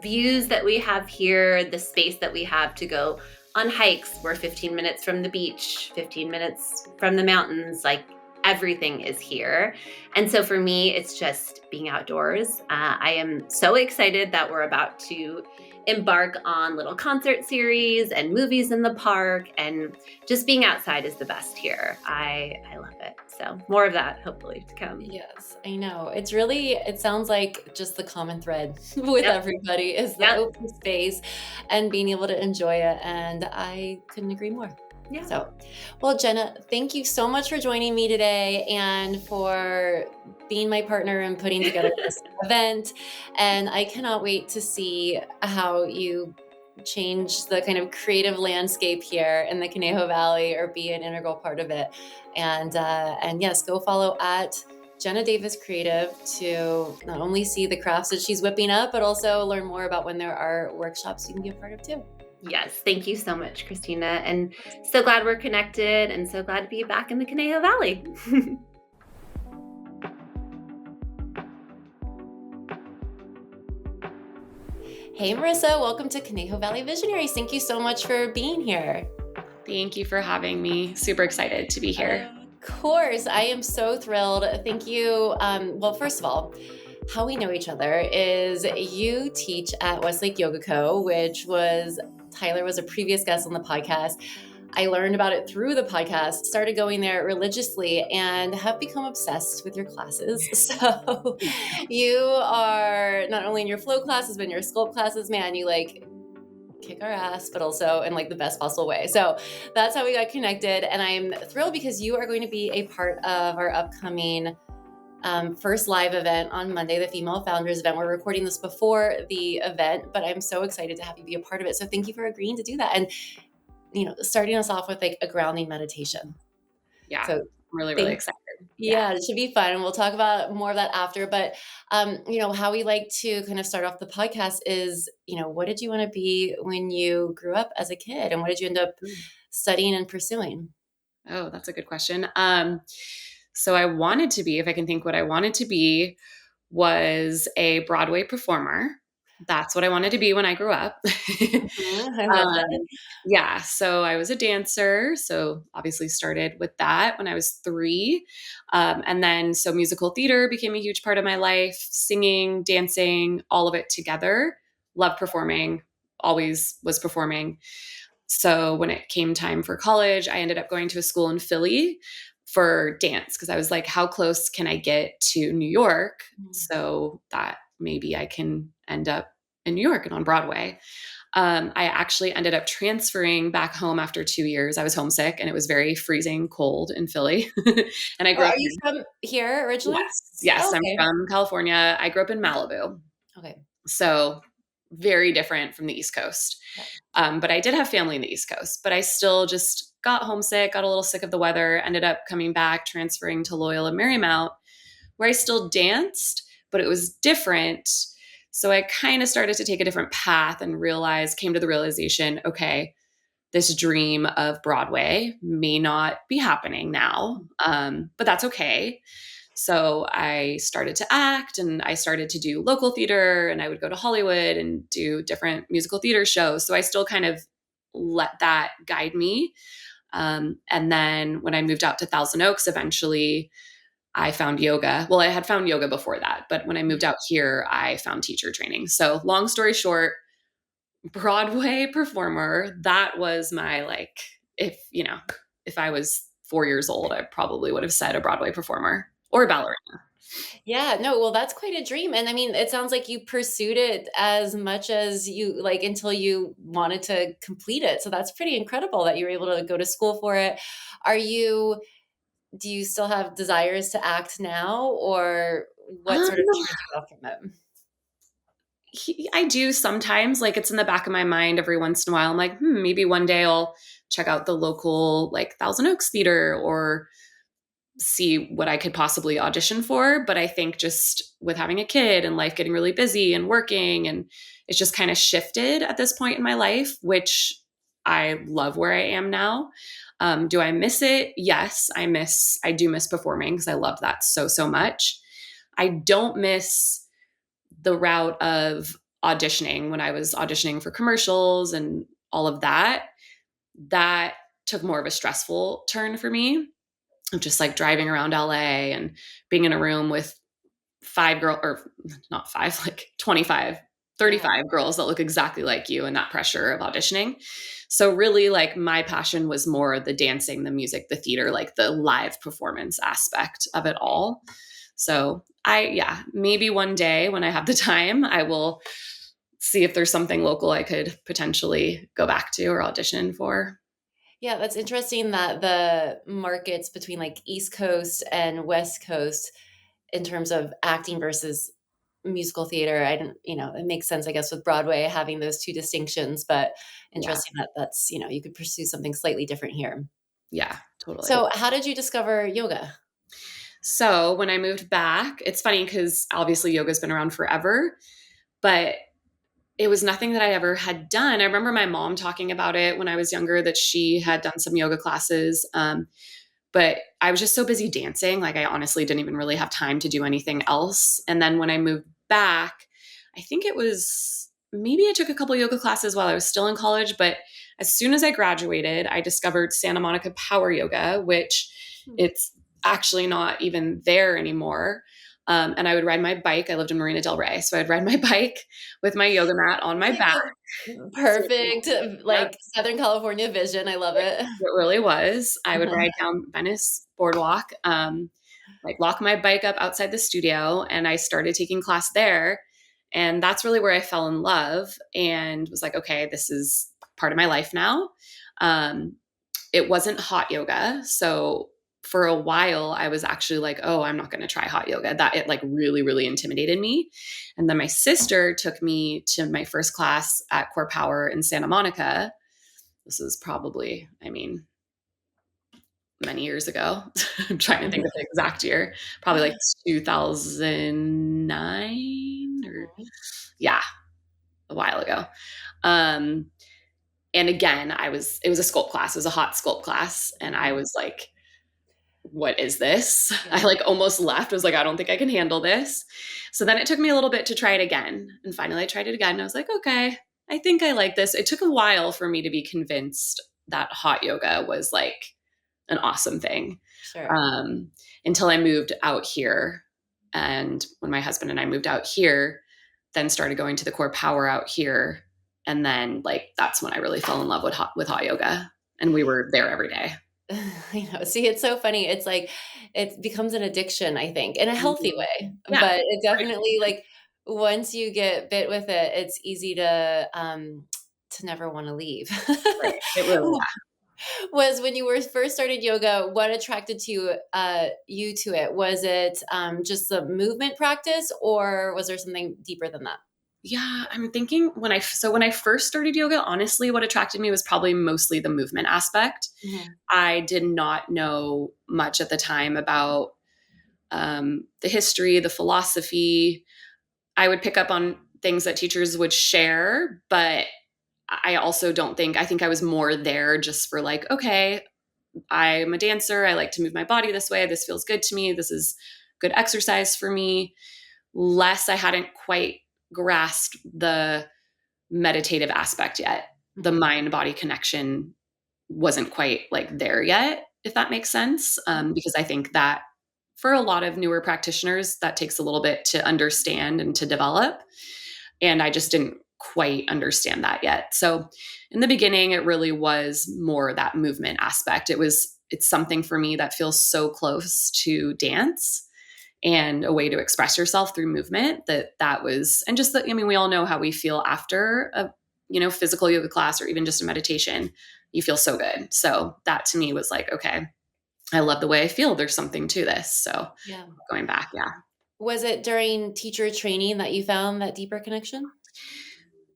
views that we have here, the space that we have to go on hikes, we're 15 minutes from the beach, 15 minutes from the mountains, like everything is here. And so for me, it's just being outdoors. I am so excited that we're about to embark on little concert series and movies in the park, and just being outside is the best here. I love it. So more of that hopefully to come. Yes, I know. It sounds like just the common thread with Yep. everybody is the Yep. open space and being able to enjoy it. And I couldn't agree more. Yeah. So, well, Jenna, thank you so much for joining me today and for being my partner in putting together this event. And I cannot wait to see how you change the kind of creative landscape here in the Conejo Valley or be an integral part of it. And yes, go follow at Jenna Davis Creative to not only see the crafts that she's whipping up, but also learn more about when there are workshops you can be a part of too. Yes, thank you so much, Cristina. And so glad we're connected and so glad to be back in the Conejo Valley. Hey, Marissa, welcome to Conejo Valley Visionaries. Thank you so much for being here. Thank you for having me. Super excited to be here. Of course, I am so thrilled. Thank you. Well, first of all, how we know each other is you teach at Westlake Yoga Co, which Tyler was a previous guest on the podcast. I learned about it through the podcast, started going there religiously, and have become obsessed with your classes. So you are not only in your flow classes, but in your sculpt classes, man, you like kick our ass, but also in like the best possible way. So that's how we got connected. And I'm thrilled because you are going to be a part of our upcoming first live event on Monday, the Female Founders event. We're recording this before the event, but I'm so excited to have you be a part of it. So thank you for agreeing to do that. And, starting us off with like a grounding meditation. Yeah, So I'm really excited. Yeah, it should be fun. And we'll talk about more of that after. But, how we like to kind of start off the podcast is, what did you want to be when you grew up as a kid? And what did you end up studying and pursuing? Oh, that's a good question. So I wanted to be, if I can think what I wanted to be, was a Broadway performer. That's what I wanted to be when I grew up. I love that. Yeah, so I was a dancer. So obviously started with that when I was 3. And then so musical theater became a huge part of my life, singing, dancing, all of it together. Loved performing, always was performing. So when it came time for college, I ended up going to a school in Philly for dance because I was like, how close can I get to New York so that maybe I can end up in New York and on Broadway? I actually ended up transferring back home after 2 years. I was homesick and it was very freezing cold in Philly. And I grew up. Are you from here originally? Yes. Oh, I'm okay. from California. I grew up in Malibu. Okay. So very different from the East Coast. But I did have family in the East Coast, but I still just got homesick, got a little sick of the weather, ended up coming back, transferring to Loyola Marymount, where I still danced, but it was different. So I kind of started to take a different path and came to the realization, okay, this dream of Broadway may not be happening now, but that's okay. So I started to act and I started to do local theater and I would go to Hollywood and do different musical theater shows. So I still kind of let that guide me. And then when I moved out to Thousand Oaks, eventually I found yoga. Well, I had found yoga before that, but when I moved out here, I found teacher training. So long story short, Broadway performer, that was my if I was 4 years old, I probably would have said a Broadway performer or a ballerina. Yeah, no, well, that's quite a dream. And I mean, it sounds like you pursued it as much as you like until you wanted to complete it. So that's pretty incredible that you were able to go to school for it. Do you still have desires to act now, or what Um, sort of turned you off from it? I do sometimes, like it's in the back of my mind every once in a while. I'm like, maybe one day I'll check out the local like Thousand Oaks Theater or see what I could possibly audition for. But I think just with having a kid and life getting really busy and working, and it's just kind of shifted at this point in my life, which I love where I am now. Do I miss it? Yes, I do miss performing because I loved that so much. I don't miss the route of auditioning when I was auditioning for commercials and all of that. That took more of a stressful turn for me of just like driving around LA and being in a room with 25, 35 girls that look exactly like you and that pressure of auditioning. So really like my passion was more the dancing, the music, the theater, like the live performance aspect of it all. So maybe one day when I have the time, I will see if there's something local I could potentially go back to or audition for. Yeah, that's interesting that the markets between like East Coast and West Coast in terms of acting versus musical theater, it makes sense, I guess, with Broadway having those two distinctions, but interesting that that's, you could pursue something slightly different here. Yeah, totally. So how did you discover yoga? So when I moved back, it's funny because obviously yoga's been around forever, but it was nothing that I ever had done. I remember my mom talking about it when I was younger, that she had done some yoga classes. But I was just so busy dancing. Like I honestly didn't even really have time to do anything else. And then when I moved back, I think maybe I took a couple yoga classes while I was still in college. But as soon as I graduated, I discovered Santa Monica Power Yoga, which it's actually not even there anymore. And I would ride my bike. I lived in Marina Del Rey. So I'd ride my bike with my yoga mat on my back. Perfect. Like Southern California vision. I love it. It really was. I would ride down Venice Boardwalk, like lock my bike up outside the studio, and I started taking class there. And that's really where I fell in love and was like, okay, this is part of my life now. It wasn't hot yoga. So for a while, I was actually like, oh, I'm not going to try hot yoga. That it like really, really intimidated me. And then my sister took me to my first class at Core Power in Santa Monica. This is probably, many years ago. I'm trying to think of the exact year, probably like 2009 or yeah, a while ago. And again, it was a sculpt class. It was a hot sculpt class. And I was like, what is this? I like almost left. I was like, I don't think I can handle this. So then it took me a little bit to try it again. And finally I tried it again. And I was like, okay, I think I like this. It took a while for me to be convinced that hot yoga was like an awesome thing. Sure. Until I moved out here. And when my husband and I moved out here, then started going to the Core Power out here. And then like, that's when I really fell in love with hot yoga. And we were there every day. I know. See, it's so funny. It's like, it becomes an addiction, I think, in a healthy way, Yeah. but it definitely like once you get bit with it, it's easy to never want to leave. Right. It really, Was when you were first started yoga, what attracted you to it? Was it just the movement practice, or was there something deeper than that? yeah, I'm thinking when I first started yoga, honestly, what attracted me was probably mostly the movement aspect. Mm-hmm. I did not know much at the time about the history, the philosophy. I would pick up on things that teachers would share, but I also I think I was more there just for like, okay, I'm a dancer. I like to move my body this way. This feels good to me. This is good exercise for me. Less, I hadn't quite grasped the meditative aspect yet. The mind body connection wasn't quite like there yet, if that makes sense. Because I think that for a lot of newer practitioners, that takes a little bit to understand and to develop. And I just didn't quite understand that yet. So in the beginning, it really was more that movement aspect. It's something for me that feels so close to dance and a way to express yourself through movement that was, and just that, I mean, we all know how we feel after a, physical yoga class or even just a meditation, you feel so good. So that to me was like, okay, I love the way I feel. There's something to this. So Yeah. going back. Yeah. Was it during teacher training that you found that deeper connection?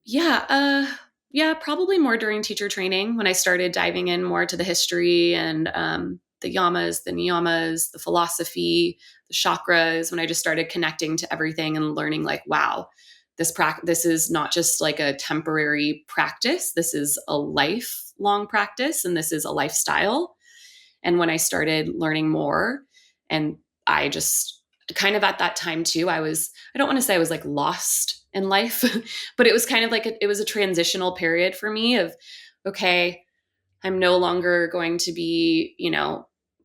Yeah. Yeah, probably more during teacher training when I started diving in more to the history and the yamas, the niyamas, the philosophy, the chakras, when I just started connecting to everything and learning like, wow, this is not just like a temporary practice. This is a lifelong practice and this is a lifestyle. And when I started learning more, and I just kind of at that time too, I don't want to say I was like lost in life, but it was kind of like it was a transitional period for me of, okay, I'm no longer going to be,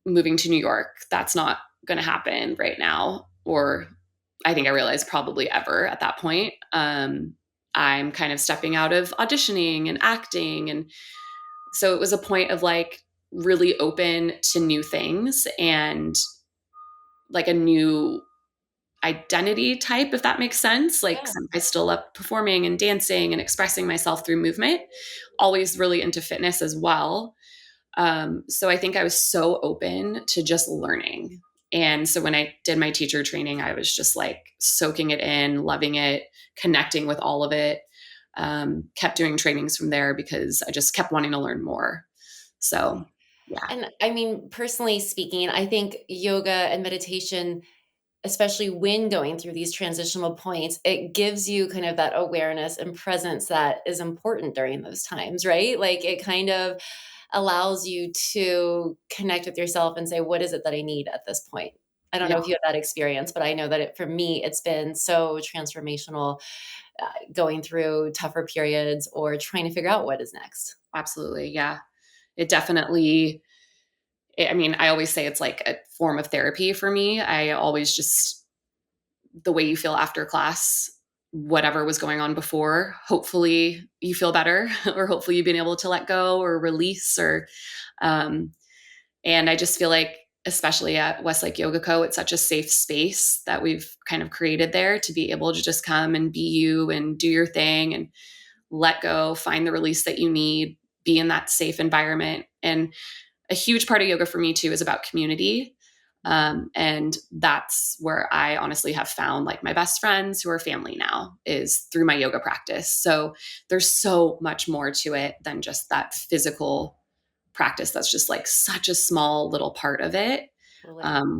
moving to New York. That's not going to happen right now. Or I think I realized probably ever at that point. I'm kind of stepping out of auditioning and acting. And so it was a point of like really open to new things and like a new identity type, if that makes sense. Like I still love performing and dancing and expressing myself through movement, always really into fitness as well. So I think I was so open to just learning. And so when I did my teacher training, I was just like soaking it in, loving it, connecting with all of it. Kept doing trainings from there because I just kept wanting to learn more. So, yeah. And I mean, personally speaking, I think yoga and meditation, especially when going through these transitional points, it gives you kind of that awareness and presence that is important during those times, right? Like it kind of allows you to connect with yourself and say, what is it that I need at this point? I don't know if you have that experience, but I know that for me, it's been so transformational going through tougher periods or trying to figure out what is next. Absolutely. Yeah. It definitely, I mean, I always say it's like a form of therapy for me. I always just, the way you feel after class, whatever was going on before, hopefully you feel better or hopefully you've been able to let go or release and I just feel like, especially at Westlake Yoga Co, it's such a safe space that we've kind of created there to be able to just come and be you and do your thing and let go, find the release that you need, be in that safe environment. And a huge part of yoga for me too is about community. And that's where I honestly have found like my best friends who are family now is through my yoga practice. So there's so much more to it than just that physical practice that's just like such a small little part of it,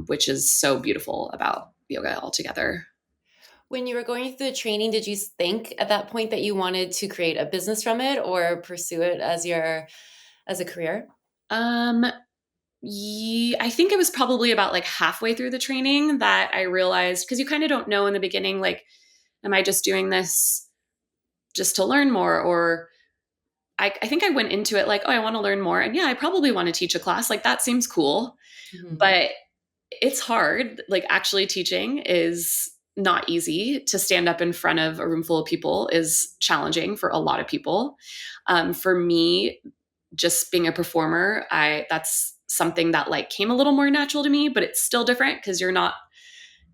which is so beautiful about yoga altogether. When you were going through the training, did you think at that point that you wanted to create a business from it or pursue it as a career? Yeah, I think it was probably about like halfway through the training that I realized, because you kind of don't know in the beginning, like, am I just doing this just to learn more? Or I think I went into it like, oh, I want to learn more. And yeah, I probably want to teach a class. Like that seems cool, but it's hard. Like actually teaching is not easy. To stand up in front of a room full of people is challenging for a lot of people. For me, just being a performer, that's something that like came a little more natural to me, but it's still different because you're not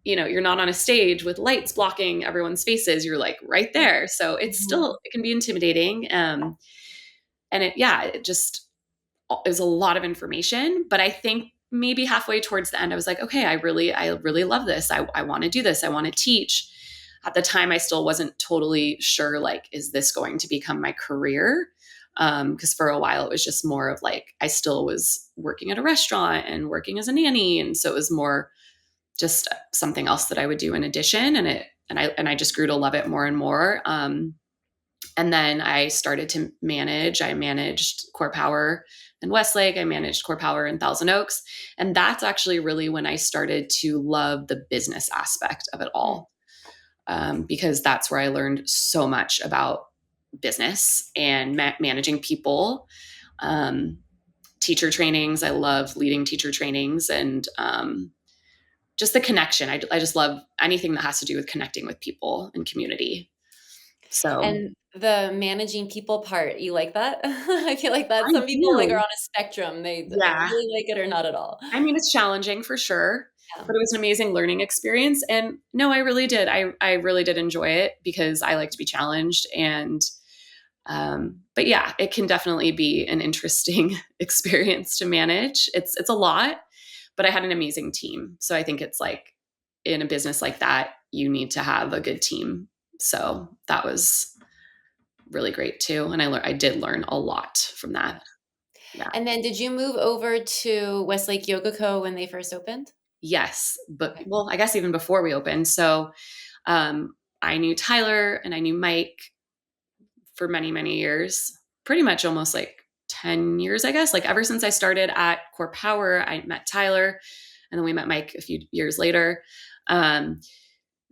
on a stage with lights blocking everyone's faces. You're like right there. So it's still, it can be intimidating. And it just is a lot of information, but I think maybe halfway towards the end, I was like, okay, I really love this. I want to do this. I want to teach. At the time, I still wasn't totally sure, like, is this going to become my career? Because for a while, it was just more of like, I still was working at a restaurant and working as a nanny. And so it was more just something else that I would do in addition. And I just grew to love it more and more. And then I started to manage. I managed Core Power in Westlake. I managed Core Power in Thousand Oaks. And that's actually really when I started to love the business aspect of it all. Because that's where I learned so much about business and managing people. Teacher trainings. I love leading teacher trainings and just the connection. I just love anything that has to do with connecting with people and community. So, And the managing people part, you like that? I feel like that I some people like do. are on a spectrum. They Yeah. really like it or not at all. I mean, it's challenging for sure, Yeah. but it was an amazing learning experience. And no, I really did. I really did enjoy it because I like to be challenged. And, but yeah, it can definitely be an interesting experience to manage. It's a lot, but I had an amazing team. So I think it's like in a business like that, you need to have a good team. So that was really great too. And I did learn a lot from that. Yeah. And then did you move over to Westlake Yoga Co. when they first opened? Yes. But Okay. well, I guess even before we opened. So I knew Tyler and I knew Mike for many, many years, pretty much almost like 10 years, I guess. Like ever since I started at Core Power, I met Tyler and then we met Mike a few years later.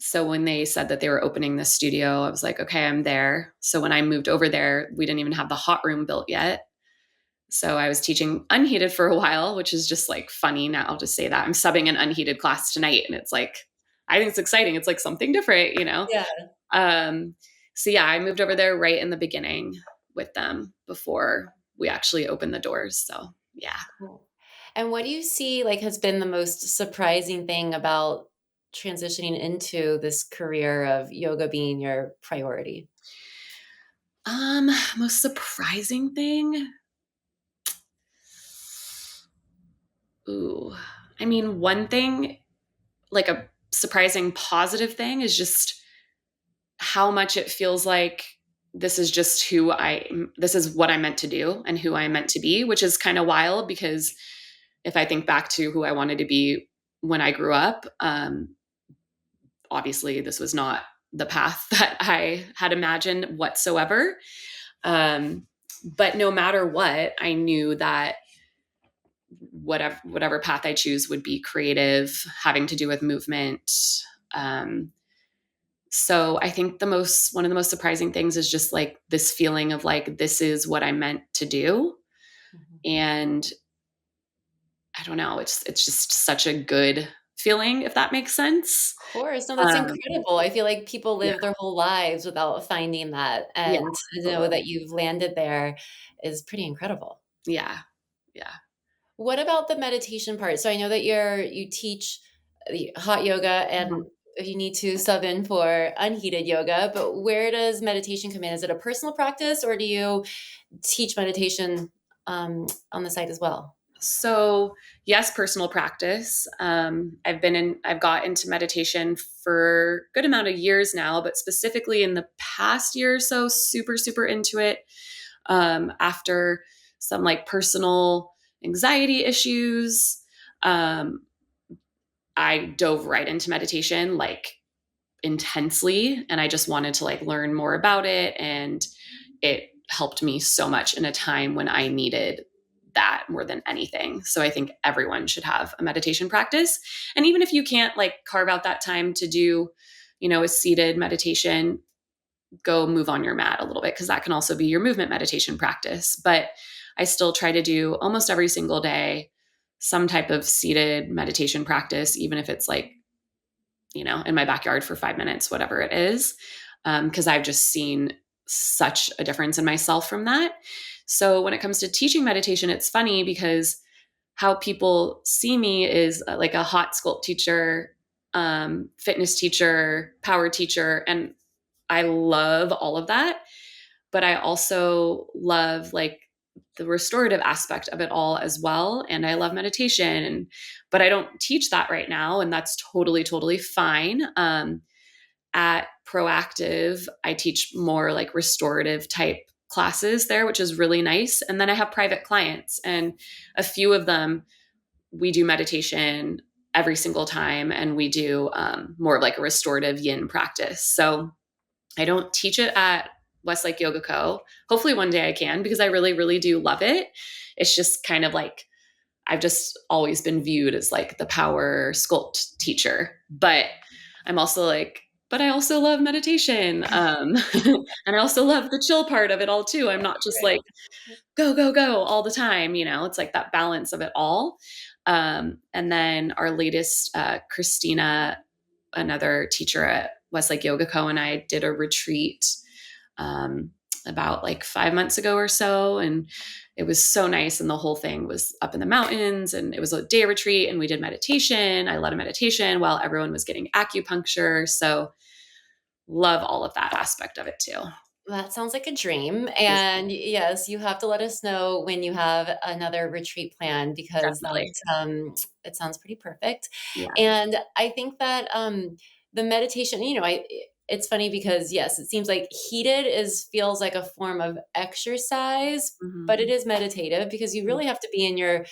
So when they said that they were opening this studio, I was like, okay, I'm there. So when I moved over there, we didn't even have the hot room built yet. So I was teaching unheated for a while, which is just like funny now to say that. I'm subbing an unheated class tonight. And it's like, I think it's exciting. It's like something different, Yeah. So yeah, I moved over there right in the beginning with them before we actually opened the doors. So yeah. Cool. And what do you see like has been the most surprising thing about transitioning into this career of yoga being your priority? Most surprising thing. Ooh, I mean, one thing, like a surprising positive thing is just how much it feels like this is just this is what I'm meant to do and who I'm meant to be, which is kind of wild because if I think back to who I wanted to be when I grew up, obviously this was not the path that I had imagined whatsoever. But no matter what, I knew that whatever path I choose would be creative, having to do with movement. So I think one of the most surprising things is just like this feeling of like, this is what I'm meant to do. And I don't know, it's just such a good feeling, if that makes sense. Of course. No, that's incredible. I feel like people Yeah. live their whole lives without finding that. Yeah. And to know that you've landed there is pretty incredible. Yeah. Yeah. What about the meditation part? So I know that you teach the hot yoga and you need to sub in for unheated yoga, but where does meditation come in? Is it a personal practice or do you teach meditation on the side as well? So yes, personal practice. I've got into meditation for a good amount of years now, but specifically in the past year or so, super, super into it. After some like personal anxiety issues. I dove right into meditation like intensely, and I just wanted to like learn more about it. And it helped me so much in a time when I needed that more than anything. So I think everyone should have a meditation practice. And even if you can't like carve out that time to do, a seated meditation, go move on your mat a little bit, because that can also be your movement meditation practice. But I still try to do almost every single day some type of seated meditation practice, even if it's like, in my backyard for 5 minutes, whatever it is, because I've just seen such a difference in myself from that. So when it comes to teaching meditation, it's funny because how people see me is like a hot sculpt teacher, fitness teacher, power teacher, and I love all of that. But I also love like the restorative aspect of it all as well. And I love meditation, but I don't teach that right now. And that's totally, totally fine. At Proactive, I teach more like restorative type classes there, which is really nice. And then I have private clients, and a few of them, we do meditation every single time. And we do more of like a restorative yin practice. So I don't teach it at Westlake Yoga Co. Hopefully one day I can, because I really, really do love it. It's just kind of like, I've just always been viewed as like the power sculpt teacher, but I'm also like, but I also love meditation. And I also love the chill part of it all too. I'm not just like, go, go, go all the time. It's like that balance of it all. And then our latest, Cristina, another teacher at Westlake Yoga Co, and I did a retreat about like 5 months ago or so. And it was so nice. And the whole thing was up in the mountains, and it was a day retreat, and we did meditation. I led a meditation while everyone was getting acupuncture. So love all of that aspect of it too. That sounds like a dream. And yes, you have to let us know when you have another retreat plan, because Definitely. It sounds pretty perfect. Yeah. And I think that the meditation, it's funny because yes, it seems like feels like a form of exercise, Mhm. but it is meditative because you really have to be in your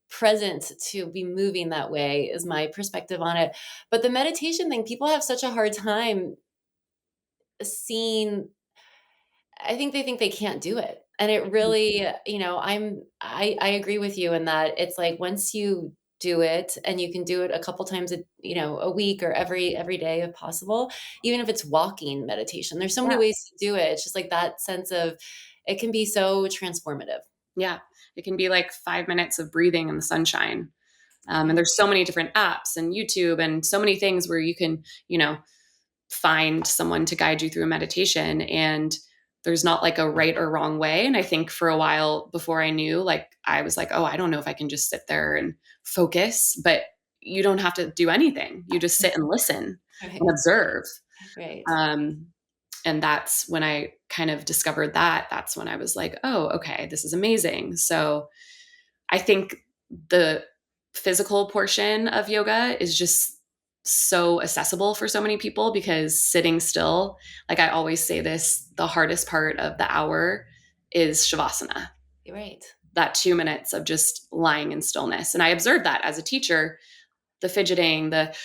present to be moving that way, is my perspective on it. But the meditation thing, people have such a hard time seeing. I think they can't do it. And it really, I agree with you in that it's like once you do it, and you can do it a couple times a week, or every day if possible, even if it's walking meditation. There's so many ways to do it. It's just like that sense of, it can be so transformative. Yeah. It can be like 5 minutes of breathing in the sunshine. And there's so many different apps and YouTube and so many things where you can, find someone to guide you through a meditation, and there's not like a right or wrong way. And I think for a while before I knew, like, I was like, oh, I don't know if I can just sit there and focus, but you don't have to do anything. You just sit and listen and observe. Right. And that's when I kind of discovered that's when I was like, oh, okay, this is amazing. So I think the physical portion of yoga is just so accessible for so many people, because sitting still, like I always say this, the hardest part of the hour is shavasana. You're right. That 2 minutes of just lying in stillness. And I observed that as a teacher, the fidgeting, the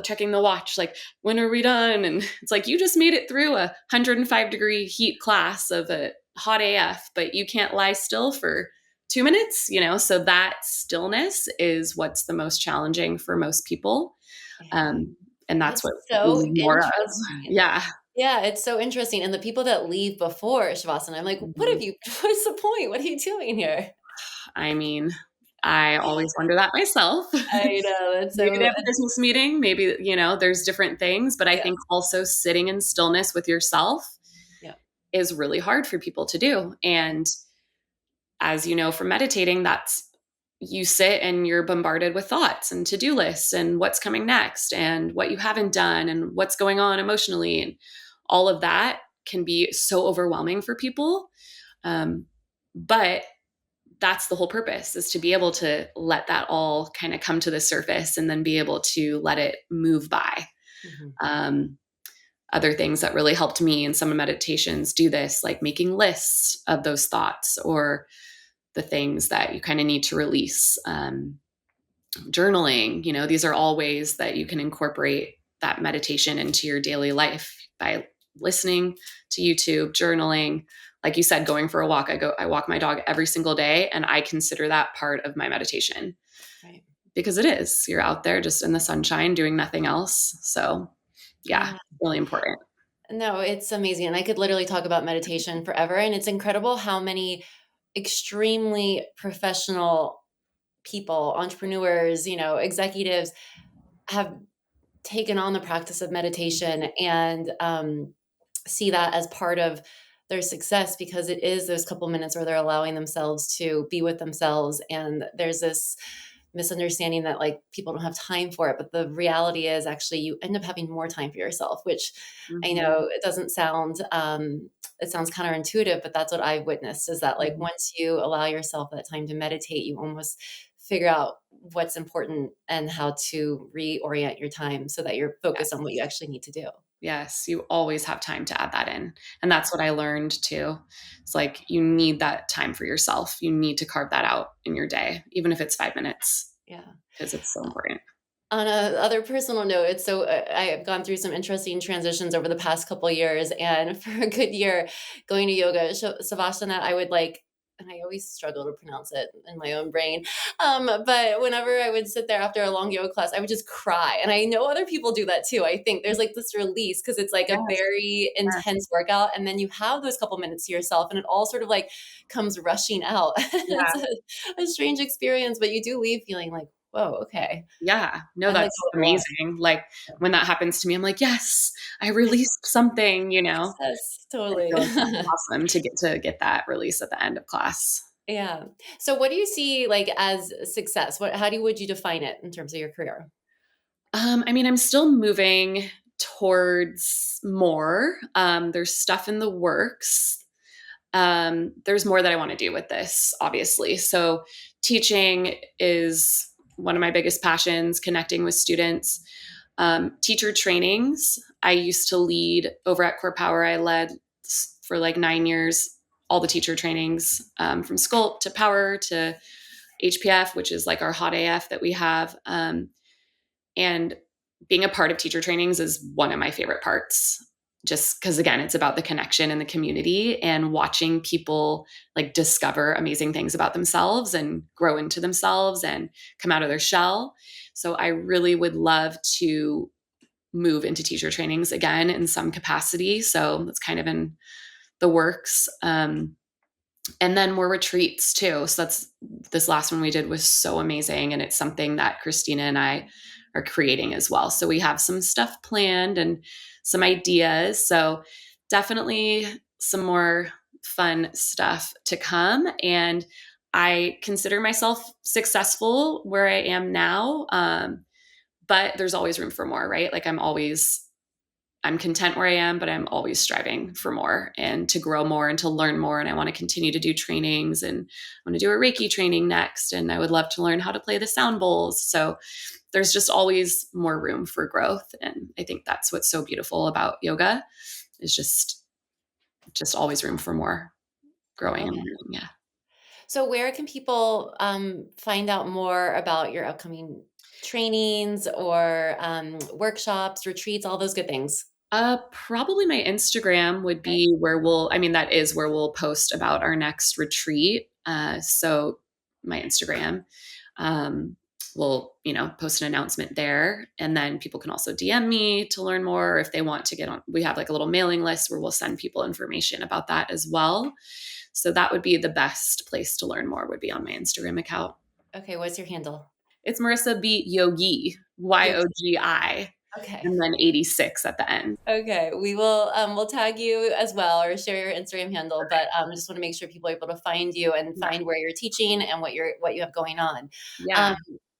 checking the watch, like, when are we done? And it's like, you just made it through a 105-degree heat class of a hot AF, but you can't lie still for 2 minutes, so that stillness is what's the most challenging for most people. And that's what so more of. Yeah. Yeah, it's so interesting. And the people that leave before Shavasana, I'm like, what's the point? What are you doing here? I mean, I always wonder that myself. I know. That's Maybe they have a business meeting. Maybe, there's different things, but I think also sitting in stillness with yourself is really hard for people to do. And as you know, from meditating, that's, you sit and you're bombarded with thoughts and to-do lists and what's coming next and what you haven't done and what's going on emotionally. And all of that can be so overwhelming for people. But that's the whole purpose, is to be able to let that all kind of come to the surface and then be able to let it move by. Mm-hmm. Other things that really helped me in some meditations do this, like making lists of those thoughts, or the things that you kind of need to release. Journaling, these are all ways that you can incorporate that meditation into your daily life by listening to YouTube, journaling. Like you said, going for a walk. I walk my dog every single day, and I consider that part of my meditation. Right. Because it is. You're out there just in the sunshine doing nothing else. So yeah. Really important. No, it's amazing. And I could literally talk about meditation forever. And it's incredible how many extremely professional people, entrepreneurs, executives have taken on the practice of meditation and see that as part of their success, because it is those couple minutes where they're allowing themselves to be with themselves. And there's this misunderstanding that like people don't have time for it, but the reality is actually you end up having more time for yourself, which I know it doesn't sound it sounds counterintuitive, but that's what I've witnessed, is that like once you allow yourself that time to meditate, you almost figure out what's important and how to reorient your time so that you're focused on what you actually need to do. Yes, you always have time to add that in. And that's what I learned too. It's like you need that time for yourself. You need to carve that out in your day, even if it's 5 minutes. Yeah. Because it's so important. On a other personal note, it's so I have gone through some interesting transitions over the past couple of years, and for a good year going to yoga, Savasana, I would like, and I always struggle to pronounce it in my own brain. But whenever I would sit there after a long yoga class, I would just cry. And I know other people do that too. I think there's like this release because it's like a very intense workout. And then you have those couple minutes to yourself and it all sort of like comes rushing out. It's a strange experience, but you do leave feeling like, whoa, okay. Yeah. No, that's amazing. Like when that happens to me, I'm like, yes, I released something, Yes, totally. Awesome to get that release at the end of class. Yeah. So what do you see like as success? Would you define it in terms of your career? I'm still moving towards more. There's stuff in the works. There's more that I want to do with this, obviously. So teaching is one of my biggest passions, connecting with students. Teacher trainings. I used to lead over at Core Power. I led for like 9 years, all the teacher trainings, from Sculpt to Power to HPF, which is like our hot AF that we have. And being a part of teacher trainings is one of my favorite parts, just because, again, it's about the connection and the community and watching people like discover amazing things about themselves and grow into themselves and come out of their shell. So I really would love to move into teacher trainings again in some capacity. So that's kind of in the works. And then more retreats too. So this last one we did was so amazing. And it's something that Cristina and I are creating as well. So we have some stuff planned and some ideas. So definitely some more fun stuff to come. And I consider myself successful where I am now. But there's always room for more, right? Like I'm content where I am, but I'm always striving for more and to grow more and to learn more. And I want to continue to do trainings, and I want to do a Reiki training next. And I would love to learn how to play the sound bowls. So there's just always more room for growth. And I think that's what's so beautiful about yoga is just always room for more growing and learning. Yeah. So where can people find out more about your upcoming trainings or workshops, retreats, all those good things? Probably my Instagram would be where that is where we'll post about our next retreat. So my Instagram, we'll, post an announcement there, and then people can also DM me to learn more. Or if they want to get on, we have like a little mailing list where we'll send people information about that as well. So that would be the best place to learn more, would be on my Instagram account. Okay. What's your handle? It's Marissa B. Yogi, YOGI. Okay. And then 86 at the end. Okay. We will, we'll tag you as well or share your Instagram handle, but just want to make sure people are able to find you and find where you're teaching and what you have going on. Yeah.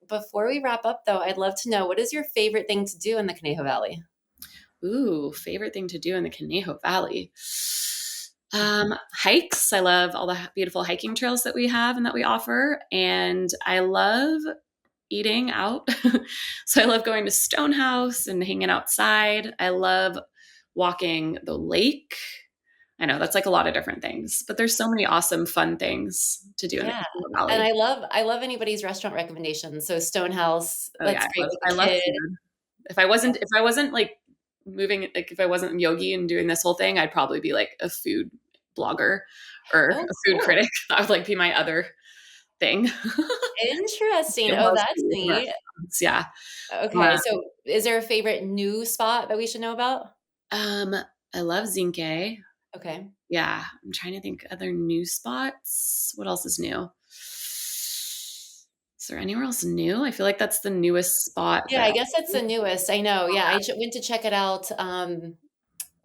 Before we wrap up though, I'd love to know, what is your favorite thing to do in the Conejo Valley? Ooh, favorite thing to do in the Conejo Valley. Hikes. I love all the beautiful hiking trails that we have and that we offer. And I love eating out. So I love going to Stonehouse and hanging outside. I love walking the lake. I know that's like a lot of different things, but there's so many awesome, fun things to do in the Yeah. Conejo And Valley. I love anybody's restaurant recommendations. So Stonehouse, Oh that's yeah, great with I the love kid. food. If I wasn't like moving, like if I wasn't yogi and doing this whole thing, I'd probably be like a food blogger or Oh, a food cool. critic. That would like be my other thing. Interesting. Oh, Stonehouse that's food and neat. restaurants, yeah. Okay. So is there a favorite new spot that we should know about? Um, I love Zinke. Okay. Yeah, I'm trying to think other new spots. What else is new? Is there anywhere else new? I feel like that's the newest spot Yeah, that I guess that's the newest. I know. Yeah, went to check it out.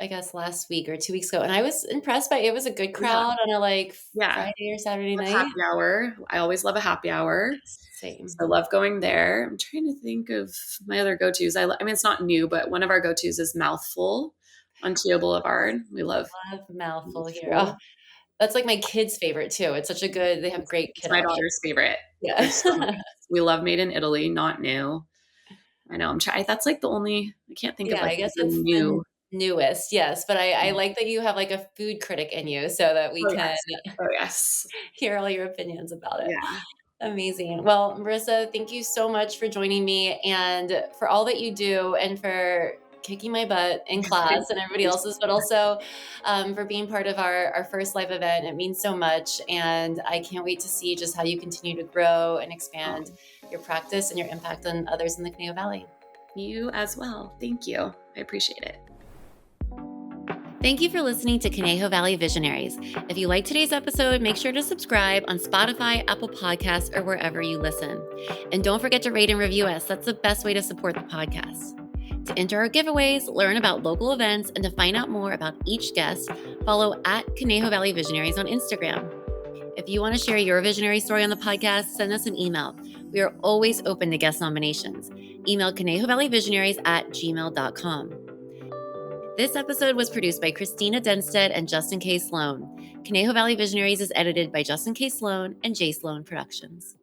I guess last week or 2 weeks ago, and I was impressed by it. Was a good yeah, crowd on a like yeah. Friday or Saturday Love night. happy hour. I always love a happy hour. Same. So I love going there. I'm trying to think of my other go-tos. I mean, it's not new, but one of our go-tos is Mouthful on Teo Boulevard. We love Love Mouthful here. Oh, Mouthful. that's like my kid's favorite too. It's such a good. They have great It's kid my options. daughter's favorite. Yeah. They're so nice. We love Made in Italy, not new. I know. I'm trying. That's like the only. I can't think of Yeah, like I guess the that's the new. newest. Yes, but I like that you have like a food critic in you, so that we Oh can yes. Oh yes. hear all your opinions about it. Yeah. Amazing. Well, Marissa, thank you so much for joining me and for all that you do and for kicking my butt in class and everybody else's, but also for being part of our first live event. It means so much. And I can't wait to see just how you continue to grow and expand your practice and your impact on others in the Conejo Valley. You as well. Thank you. I appreciate it. Thank you for listening to Conejo Valley Visionaries. If you like today's episode, make sure to subscribe on Spotify, Apple Podcasts, or wherever you listen. And don't forget to rate and review us. That's the best way to support the podcast. To enter our giveaways, learn about local events, and to find out more about each guest, follow at Conejo Valley Visionaries on Instagram. If you want to share your visionary story on the podcast, send us an email. We are always open to guest nominations. Email conejovalleyvisionaries@gmail.com. This episode was produced by Cristina Dennstedt and J.Sloan. Conejo Valley Visionaries is edited by J.Sloan and J.Sloan Productions.